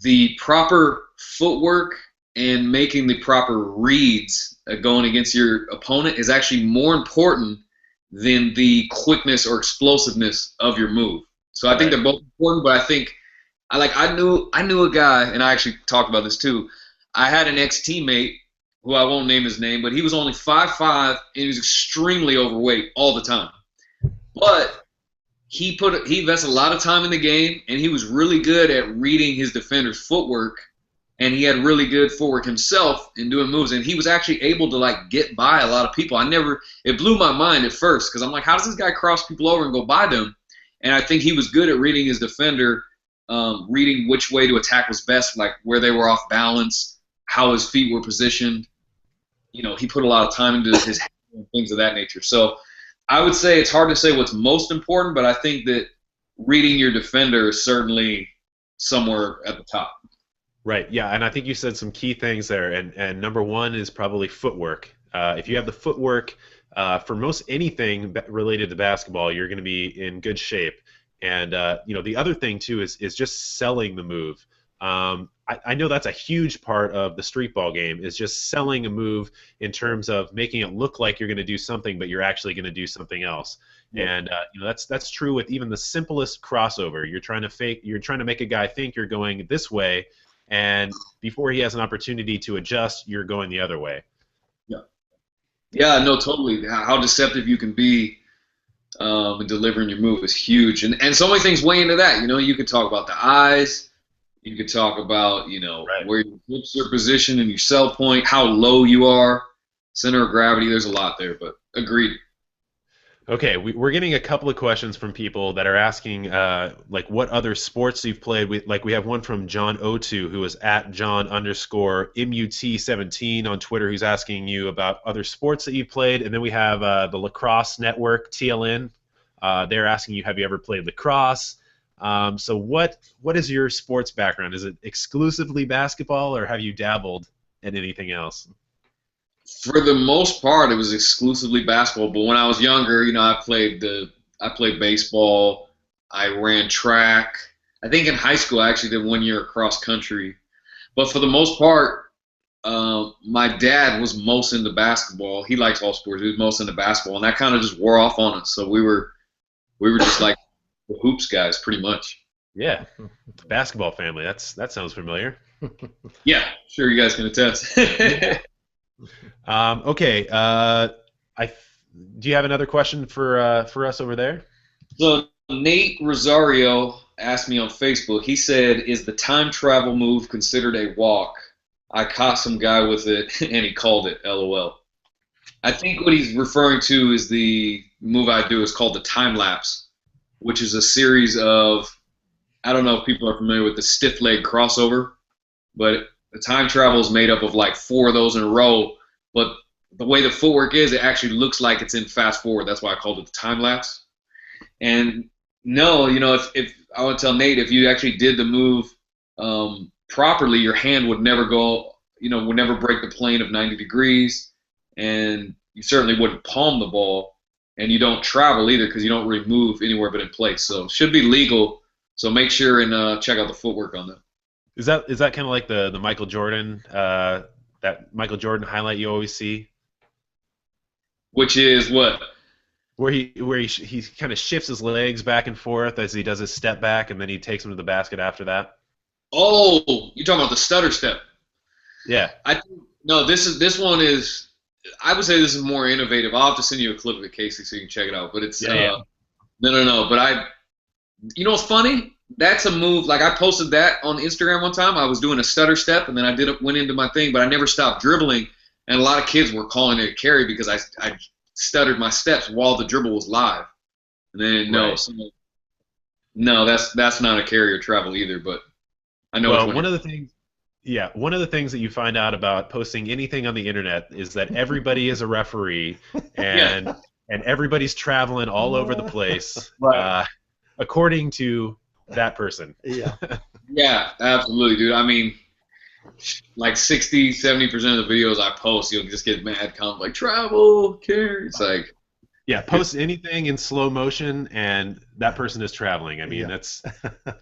the proper footwork and making the proper reads going against your opponent is actually more important than the quickness or explosiveness of your move. So I think they're both important, but I think I knew a guy, and I actually talked about this too. I had an ex-teammate who I won't name his name, but he was only 5'5", and he was extremely overweight all the time. But he invested a lot of time in the game, and he was really good at reading his defender's footwork, and he had really good footwork himself in doing moves, and he was actually able to get by a lot of people. It blew my mind at first because I'm like, how does this guy cross people over and go by them? And I think he was good at reading his defender, reading which way to attack was best, like where they were off balance, how his feet were positioned. He put a lot of time into his and things of that nature. So I would say it's hard to say what's most important, but I think that reading your defender is certainly somewhere at the top. Right. Yeah, and I think you said some key things there, and number one is probably footwork. If you have the footwork for most anything related to basketball, you're going to be in good shape. And the other thing too is just selling the move. I know that's a huge part of the streetball game is just selling a move in terms of making it look like you're going to do something, but you're actually going to do something else. Yeah. And that's true with even the simplest crossover. You're trying to make a guy think you're going this way, and before he has an opportunity to adjust, you're going the other way. Yeah, no, totally. How deceptive you can be in delivering your move is huge, and so many things weigh into that. You could talk about the eyes, you could talk about Right. where your hips are positioned and your sell point, how low you are, center of gravity. There's a lot there, but agreed. Okay, we're getting a couple of questions from people that are asking, like, what other sports you've played. We have one from John O2, who is at John_MUT17 on Twitter, who's asking you about other sports that you've played. And then we have the Lacrosse Network, TLN. They're asking you, have you ever played lacrosse? So what is your sports background? Is it exclusively basketball, or have you dabbled in anything else? For the most part, it was exclusively basketball. But when I was younger, I played baseball. I ran track. I think in high school, I actually did 1 year cross country. But for the most part, my dad was most into basketball. He likes all sports. He was most into basketball, and that kind of just wore off on us. So we were just like the hoops guys, pretty much. Yeah, the basketball family. That sounds familiar. Yeah, sure, you guys can attest. Okay. Do you have another question for us over there? So Nate Rosario asked me on Facebook. He said, "Is the time travel move considered a walk? I caught some guy with it, and he called it. LOL." I think what he's referring to is the move I do is called the time lapse, which is a series of, I don't know if people are familiar with the stiff leg crossover, but the time travel is made up of like 4 of those in a row. But the way the footwork is, it actually looks like it's in fast forward. That's why I called it the time lapse. And no, if I would tell Nate, if you actually did the move properly, your hand would never go, would never break the plane of 90 degrees, and you certainly wouldn't palm the ball, and you don't travel either because you don't really move anywhere but in place. So it should be legal. So make sure and check out the footwork on that. Is that kind of like the Michael Jordan that Michael Jordan highlight you always see? Which is what? Where he kind of shifts his legs back and forth as he does his step back, and then he takes him to the basket after that. Oh, you're talking about the stutter step. Yeah. No, this one is. I would say this is more innovative. I'll have to send you a clip of it, Casey, so you can check it out. But it's no. But what's funny? That's a move. Like I posted that on Instagram one time. I was doing a stutter step, and then I went into my thing, but I never stopped dribbling. And a lot of kids were calling it a carry because I stuttered my steps while the dribble was live. And then no, that's not a carry or travel either. But I know. Well, one of the things that you find out about posting anything on the internet is that everybody is a referee, and everybody's traveling all over the place, right. According to that person. Yeah. Yeah, absolutely, dude. I mean, like 60-70% of the videos I post, you'll just get mad comments like travel, carry. It's like, yeah, post anything in slow motion, and that person is traveling. I mean, that's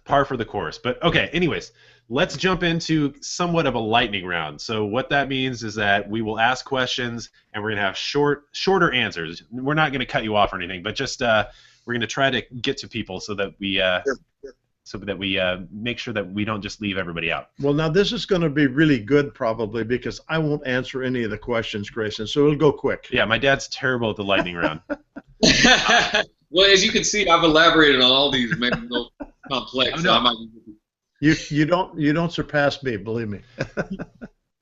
par for the course. But okay, anyways, let's jump into somewhat of a lightning round. So what that means is that we will ask questions, and we're gonna have shorter answers. We're not gonna cut you off or anything, but just we're gonna try to get to people so that we make sure that we don't just leave everybody out. Well, now this is going to be really good probably because I won't answer any of the questions, Grayson, so it'll go quick. Yeah, my dad's terrible at the lightning round. Well, as you can see, I've elaborated on all these, maybe no complex. Oh, no. So you don't surpass me, believe me.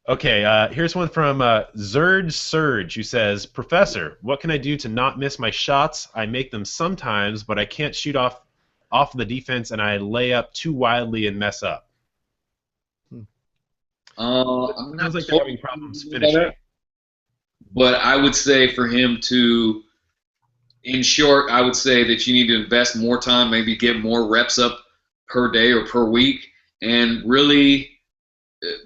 Okay, here's one from Zurge Surge, who says, "Professor, what can I do to not miss my shots? I make them sometimes, but I can't shoot off the defense, and I lay up too wildly and mess up." Sounds like they're having problems finishing. But I would say for him to, in short, I would say that you need to invest more time, maybe get more reps up per day or per week, and really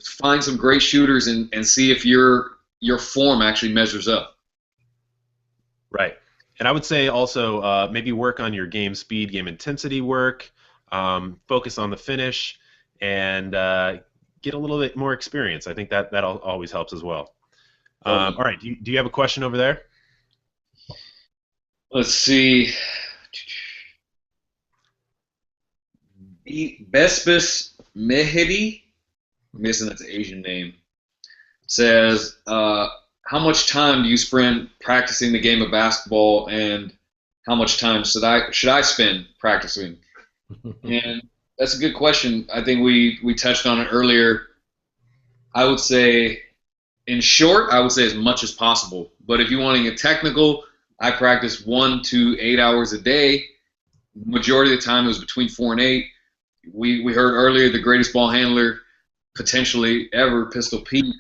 find some great shooters and see if your form actually measures up. Right. And I would say also maybe work on your game speed, game intensity work, focus on the finish, and get a little bit more experience. I think that always helps as well. All right. Do you have a question over there? Let's see. Bespis Mehedi, I'm guessing that's an Asian name, says, how much time do you spend practicing the game of basketball, and how much time should I spend practicing? And that's a good question. I think we touched on it earlier. I would say, in short, I would say as much as possible. But if you're wanting a technical, I practiced 1 to 8 hours a day. Majority of the time, it was between 4 and 8. We heard earlier the greatest ball handler potentially ever, Pistol Pete,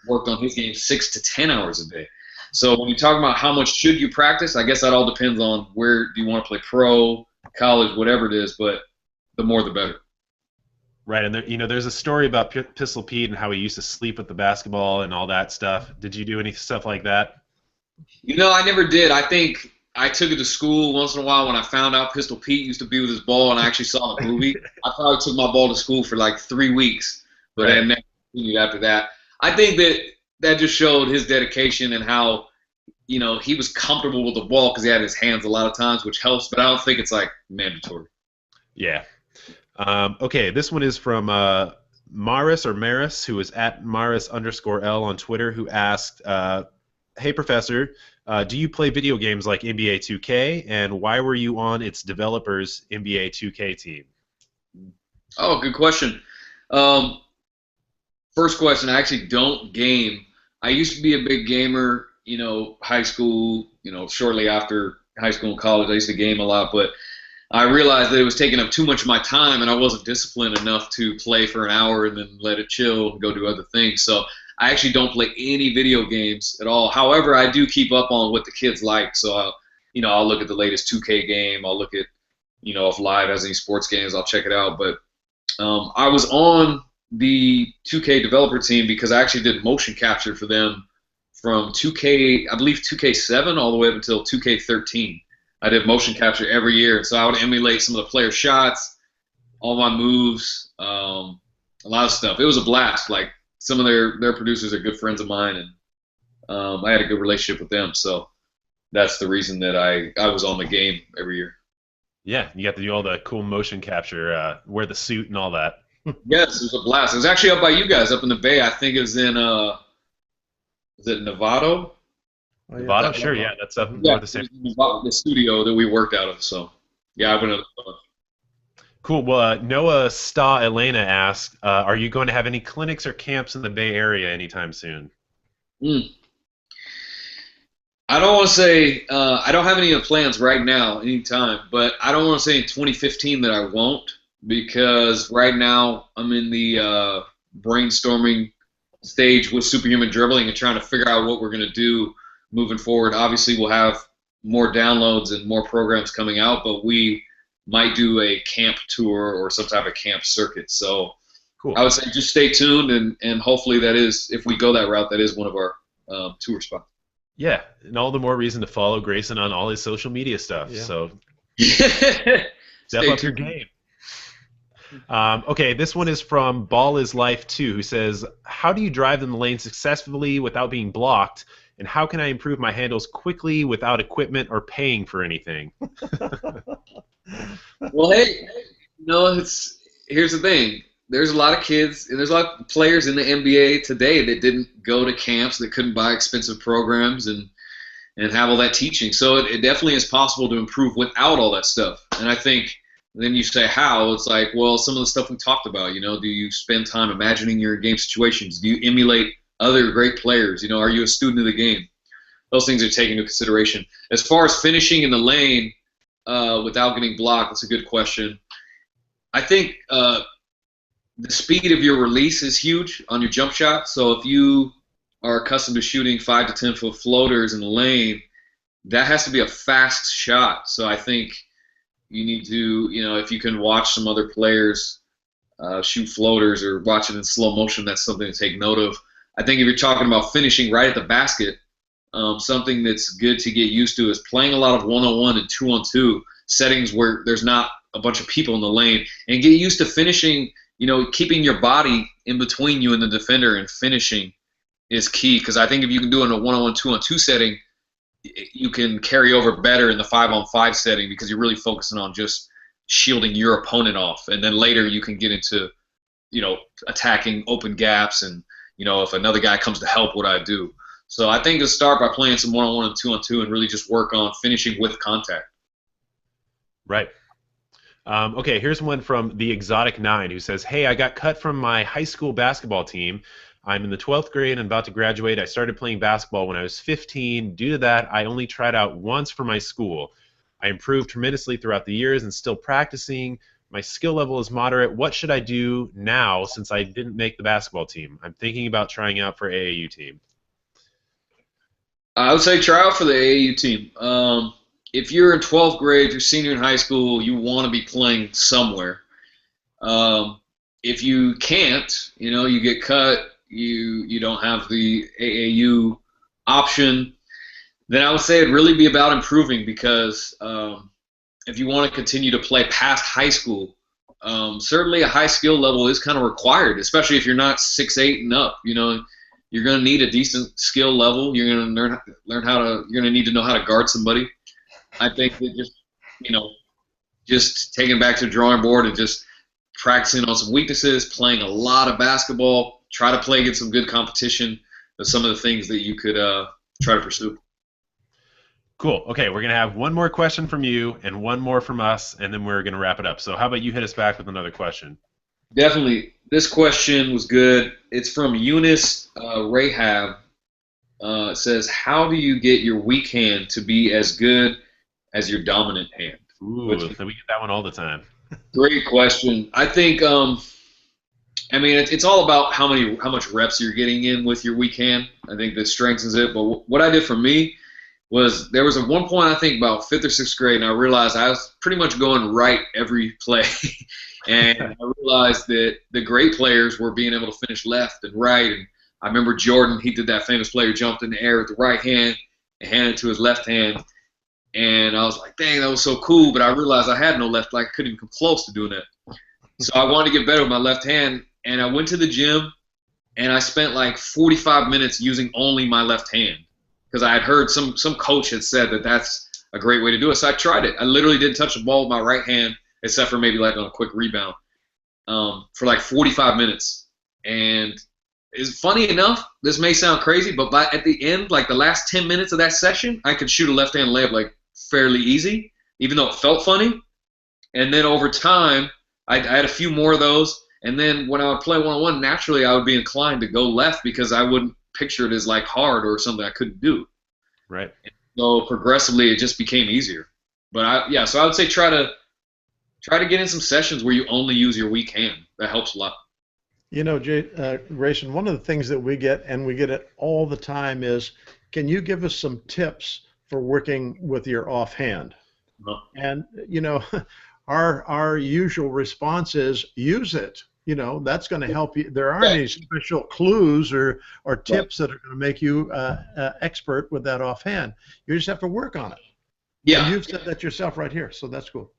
worked on his game 6 to 10 hours a day. So when you talk about how much should you practice, I guess that all depends on where do you want to play pro, college, whatever it is, but the more the better. Right, and there's a story about Pistol Pete and how he used to sleep with the basketball and all that stuff. Did you do any stuff like that? I never did. I think I took it to school once in a while when I found out Pistol Pete used to be with his ball and I actually saw the movie. I probably took my ball to school for like 3 weeks, but I never continued after that. I think that just showed his dedication and how, he was comfortable with the ball because he had his hands a lot of times, which helps, but I don't think it's like mandatory. Yeah. Okay, this one is from Maris or Maris, who is at Maris_L on Twitter, who asked, hey, Professor, do you play video games like NBA 2K, and why were you on its developers' NBA 2K team? Oh, good question. First question, I actually don't game. I used to be a big gamer, high school, shortly after high school and college, I used to game a lot, but I realized that it was taking up too much of my time and I wasn't disciplined enough to play for an hour and then let it chill and go do other things. So I actually don't play any video games at all. However, I do keep up on what the kids like. So I'll look at the latest 2K game. I'll look at, if Live has any sports games, I'll check it out. But I was on the 2K developer team because I actually did motion capture for them from 2K, I believe 2K7 all the way up until 2K13. I did motion capture every year, and so I would emulate some of the player shots, all my moves, a lot of stuff. It was a blast. Like some of their producers are good friends of mine, and I had a good relationship with them. So that's the reason that I was on the game every year. Yeah, you got to do all the cool motion capture, wear the suit and all that. Yes, it was a blast. It was actually up by you guys, up in the Bay. I think it was in is it Novato? Oh, Nevada, sure, yeah, that's up north of San Francisco. The studio that we worked out of. So yeah, I went to the Cool. Well, Noah Sta Elena asked, are you going to have any clinics or camps in the Bay Area anytime soon? I don't want to say I don't have any plans right now, anytime, but I don't want to say in 2015 that I won't, because right now I'm in the brainstorming stage with Superhuman Dribbling and trying to figure out what we're going to do moving forward. Obviously, we'll have more downloads and more programs coming out, but we might do a camp tour or some type of camp circuit. So cool. I would say just stay tuned, and hopefully that is, if we go that route, that is one of our tour spots. Yeah, and all the more reason to follow Grayson on all his social media stuff. Yeah. So step up your game. Okay, this one is from Ball is Life 2, who says, how do you drive in the lane successfully without being blocked, and how can I improve my handles quickly without equipment or paying for anything? Well, hey, here's the thing. There's a lot of kids, and there's a lot of players in the NBA today that didn't go to camps, that couldn't buy expensive programs and have all that teaching. So it definitely is possible to improve without all that stuff. And I think then you say how, it's like, well, some of the stuff we talked about, do you spend time imagining your game situations? Do you emulate other great players? Are you a student of the game? Those things are taken into consideration. As far as finishing in the lane without getting blocked, that's a good question. I think the speed of your release is huge on your jump shot. So if you are accustomed to shooting 5 to 10 foot floaters in the lane, that has to be a fast shot. So I think you need to, if you can watch some other players shoot floaters or watch it in slow motion, that's something to take note of. I think if you're talking about finishing right at the basket, something that's good to get used to is playing a lot of one-on-one and two-on-two settings where there's not a bunch of people in the lane, and get used to finishing, keeping your body in between you and the defender, and finishing is key, because I think if you can do it in a one-on-one, two-on-two setting, you can carry over better in the 5-on-5 setting, because you're really focusing on just shielding your opponent off, and then later you can get into, attacking open gaps, and if another guy comes to help, what I do. So I think to start by playing some one-on-one and two-on-two, and really just work on finishing with contact. Right. Okay, here's one from the Exotic 9, who says, hey, I got cut from my high school basketball team. I'm in the 12th grade and about to graduate. I started playing basketball when I was 15. Due to that, I only tried out once for my school. I improved tremendously throughout the years and still practicing. My skill level is moderate. What should I do now since I didn't make the basketball team? I'm thinking about trying out for AAU team. I would say try out for the AAU team. If you're in 12th grade, if you're senior in high school, you want to be playing somewhere. If you can't, you get cut, you don't have the AAU option, then I would say it'd really be about improving because if you want to continue to play past high school, certainly a high skill level is kind of required, especially if you're not 6'8" and up. You're going to need a decent skill level. You're going to you're going to need to know how to guard somebody. I think that just taking it back to the drawing board and just practicing on some weaknesses, playing a lot of basketball, try to play against some good competition. Are some of the things that you could try to pursue. Cool. Okay, we're going to have one more question from you and one more from us, and then we're going to wrap it up. So how about you hit us back with another question? Definitely. This question was good. It's from Eunice Rahab. It says, how do you get your weak hand to be as good as your dominant hand? Ooh, so we get that one all the time. Great question. I think, it's all about how much reps you're getting in with your weak hand. I think that strengthens it. But what I did for me was there was at one point, I think about 5th or 6th grade, and I realized I was pretty much going right every play. And I realized that the great players were being able to finish left and right. And I remember Jordan, he did that famous play who jumped in the air with the right hand and handed it to his left hand. And I was like, dang, that was so cool. But I realized I had no left, like I couldn't even come close to doing that. So I wanted to get better with my left hand. And I went to the gym, and I spent like 45 minutes using only my left hand. Because I had heard some coach had said that that's a great way to do it. So I tried it. I literally didn't touch the ball with my right hand, except for maybe like on a quick rebound, for like 45 minutes. And it's funny enough, this may sound crazy, but at the end, like the last 10 minutes of that session, I could shoot a left-hand layup like fairly easy, even though it felt funny. And then over time, I had a few more of those. And then when I would play one-on-one, naturally I would be inclined to go left because I wouldn't picture it as like hard or something I couldn't do. Right. And so progressively, it just became easier. But so I would say try to get in some sessions where you only use your weak hand. That helps a lot. Grayson, one of the things that we get, and we get it all the time, is can you give us some tips for working with your offhand? Uh-huh. And, our usual response is use it. That's going to help you. There aren't any special clues or tips that are going to make you expert with that offhand. You just have to work on it. Yeah. And you've said that yourself right here, so that's cool.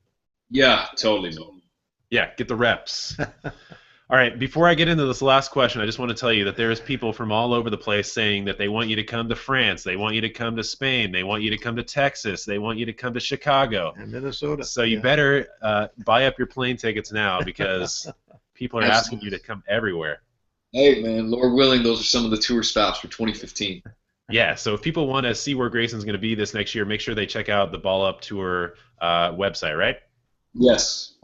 Yeah, totally. Yeah, get the reps. All right, before I get into this last question, I just want to tell you that there's people from all over the place saying that they want you to come to France, they want you to come to Spain, they want you to come to Texas, they want you to come to Chicago. And Minnesota. So you better buy up your plane tickets now because people are asking you to come everywhere. Hey, man, Lord willing, those are some of the tour stops for 2015. Yeah, so if people want to see where Grayson's going to be this next year, make sure they check out the Ball Up Tour website, right? Yes.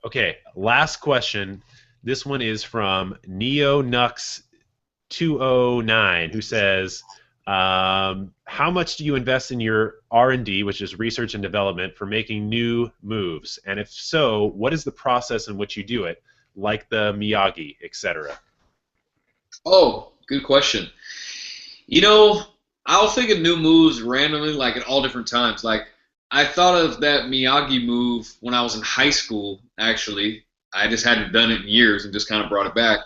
Okay, last question. This one is from NeoNux209, who says, how much do you invest in your R&D, which is research and development, for making new moves? And if so, what is the process in which you do it, like the Miyagi, etc.? Oh, good question. I'll think of new moves randomly, like at all different times. Like, I thought of that Miyagi move when I was in high school, actually. I just hadn't done it in years and just kind of brought it back.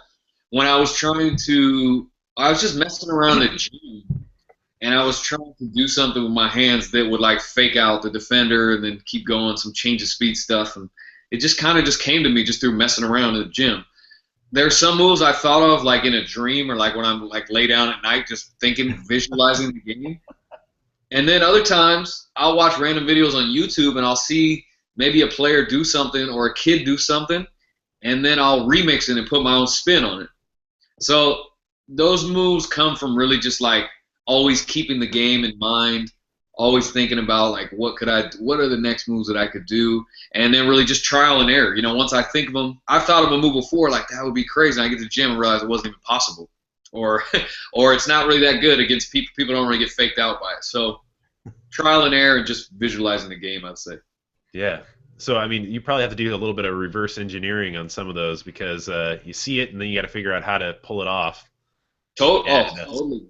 When I was just messing around at the gym, and I was trying to do something with my hands that would like fake out the defender and then keep going, some change of speed stuff. And it just kind of just came to me just through messing around in the gym. There's some moves I thought of like in a dream or like when I'm like lay down at night just thinking, visualizing the game. And then other times I'll watch random videos on YouTube and I'll see maybe a player do something or a kid do something, and then I'll remix it and put my own spin on it. So those moves come from really just like always keeping the game in mind, always thinking about like what are the next moves that I could do, and then really just trial and error. Once I think of them, I've thought of a move before like that would be crazy, and I get to the gym and realize it wasn't even possible. or or it's not really that good against people. People don't really get faked out by it. So trial and error and just visualizing the game, I'd say. Yeah. So I mean, you probably have to do a little bit of reverse engineering on some of those because you see it and then you got to figure out how to pull it off. Totally.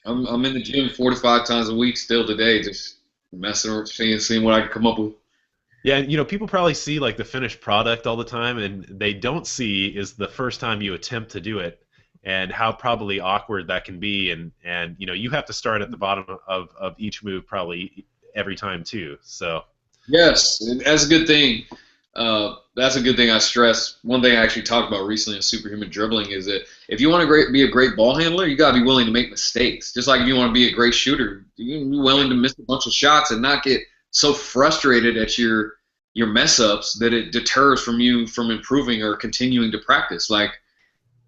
I'm in the gym 4 to 5 times a week still today, just messing around, seeing what I can come up with. Yeah, and people probably see like the finished product all the time, and they don't see is the first time you attempt to do it, and how probably awkward that can be, and you have to start at the bottom of each move probably every time too. So Yes, and that's a good thing. That's a good thing I stress. One thing I actually talked about recently in Superhuman Dribbling is that if you want to be a great ball handler, you got to be willing to make mistakes. Just like if you want to be a great shooter, you be willing to miss a bunch of shots and not get so frustrated at your mess ups that it deters from you from improving or continuing to practice. Like,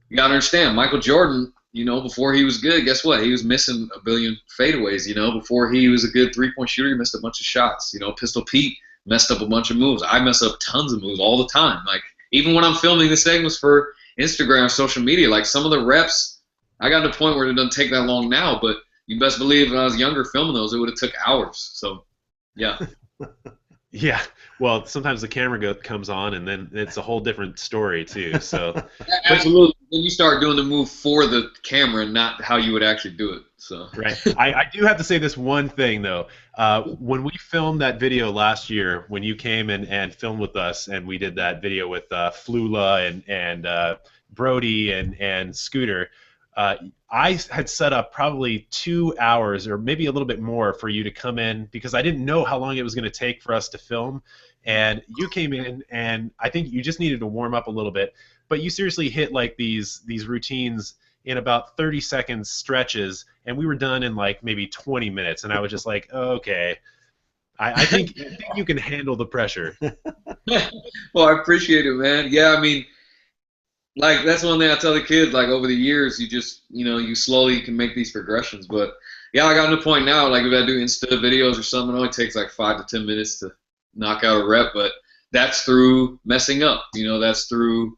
you got to understand, Michael Jordan, before he was good, guess what? He was missing a billion fadeaways. Before he was a good 3-point shooter, he missed a bunch of shots. Pistol Pete messed up a bunch of moves. I mess up tons of moves all the time. Like, even when I'm filming the segments for Instagram, social media, like some of the reps, I got to the point where it doesn't take that long now, but you best believe when I was younger filming those, it would have took hours. So, yeah. yeah, well, sometimes the camera comes on, and then it's a whole different story too. So absolutely, then you start doing the move for the camera, and not how you would actually do it. So right, I do have to say this one thing though. When we filmed that video last year, when you came and filmed with us, and we did that video with Flula and Brody and Scooter. I had set up probably 2 hours or maybe a little bit more for you to come in because I didn't know how long it was going to take for us to film. And you came in, and I think you just needed to warm up a little bit. But you seriously hit like these routines in about 30 seconds stretches, and we were done in like maybe 20 minutes. And I was just like, oh, okay, I think you can handle the pressure. well, I appreciate it, man. Yeah, I mean, like, that's one thing I tell the kids, like, over the years, you just, you slowly can make these progressions. But yeah, I got to the point now, like, if I do Insta videos or something, it only takes like 5 to 10 minutes to knock out a rep. But that's through messing up. That's through,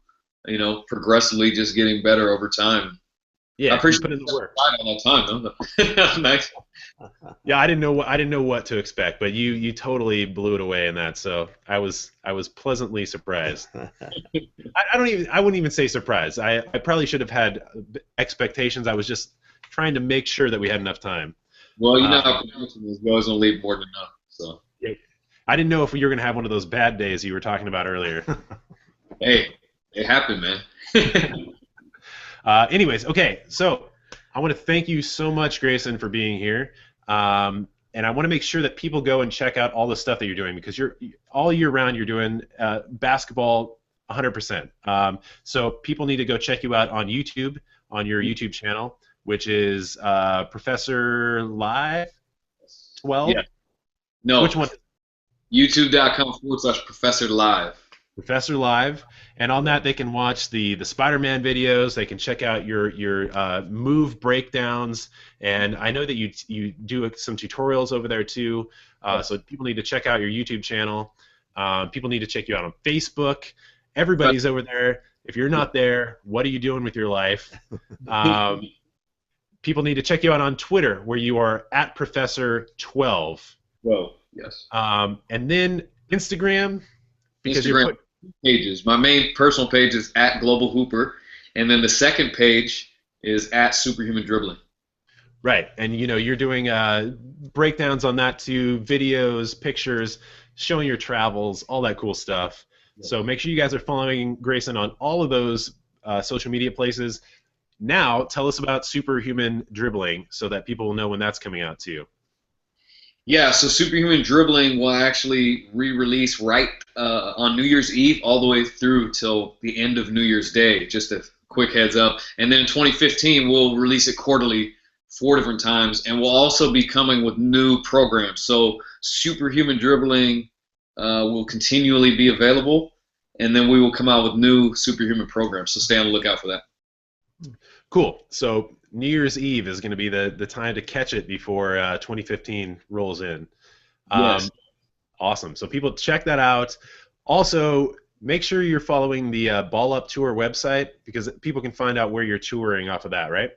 progressively just getting better over time. Yeah, I appreciate put in the work all that time, though. Nice. Yeah, I didn't know what to expect, but you totally blew it away in that. So I was pleasantly surprised. I wouldn't even say surprised. I probably should have had expectations. I was just trying to make sure that we had enough time. Well, how production is, goes and leave more than enough. So yeah, I didn't know if you were gonna have one of those bad days you were talking about earlier. Hey, it happened, man. Anyways, okay, so I want to thank you so much, Grayson, for being here. And I want to make sure that people go and check out all the stuff that you're doing because you're all year round you're doing basketball 100%. So people need to go check you out on YouTube, on your YouTube channel, which is Professor Live 12. Yeah. No. Which one? YouTube.com/Professor Live. Professor Live, and on that they can watch the Spider-Man videos. They can check out your move breakdowns, and I know that you do some tutorials over there too. So people need to check out your YouTube channel. People need to check you out on Facebook. Everybody's over there. If you're not there, what are you doing with your life? People need to check you out on Twitter, where you are at Professor12. Whoa, yes. And then Instagram. Because Instagram pages. My main personal page is at Global Hooper, and then the second page is at Superhuman Dribbling. Right, and you're doing breakdowns on that too, videos, pictures, showing your travels, all that cool stuff. Yeah. So make sure you guys are following Grayson on all of those social media places. Now tell us about Superhuman Dribbling so that people will know when that's coming out too. Yeah, so Superhuman Dribbling will actually re-release right on New Year's Eve all the way through till the end of New Year's Day, just a quick heads up. And then in 2015, we'll release it quarterly 4 different times, and we'll also be coming with new programs. So Superhuman Dribbling will continually be available, and then we will come out with new Superhuman programs, so stay on the lookout for that. Cool. So New Year's Eve is going to be the time to catch it before 2015 rolls in. Yes. Awesome. So people check that out. Also, make sure you're following the Ball Up Tour website because people can find out where you're touring off of that, right?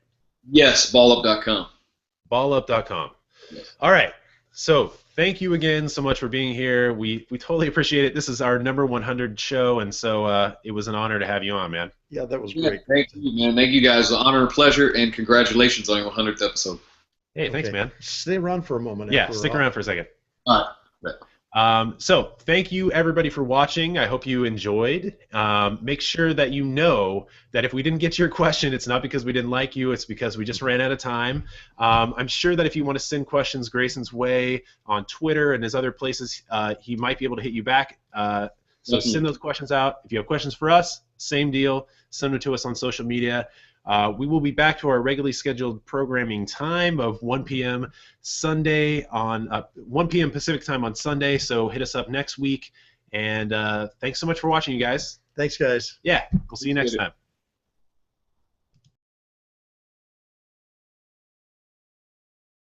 Yes, ballup.com. Ballup.com. Yes. All right. So thank you again so much for being here. We totally appreciate it. This is our number 100 show, and so it was an honor to have you on, man. Yeah, that was great. Thank you, man. Thank you guys. An honor and pleasure, and congratulations on your 100th episode. Hey, thanks, man. Stay around for a moment. Yeah, stick around for a second. All right. So thank you everybody for watching. I hope you enjoyed. Make sure that you know that if we didn't get to your question, it's not because we didn't like you, it's because we just ran out of time. I'm sure that if you want to send questions Grayson's way on Twitter and his other places, he might be able to hit you back. So send those questions out. If you have questions for us, same deal. Send them to us on social media. We will be back to our regularly scheduled programming time of 1 p.m. Sunday on 1 p.m. Pacific time on Sunday. So hit us up next week. And thanks so much for watching, you guys. Thanks, guys. Yeah, we'll see you next time.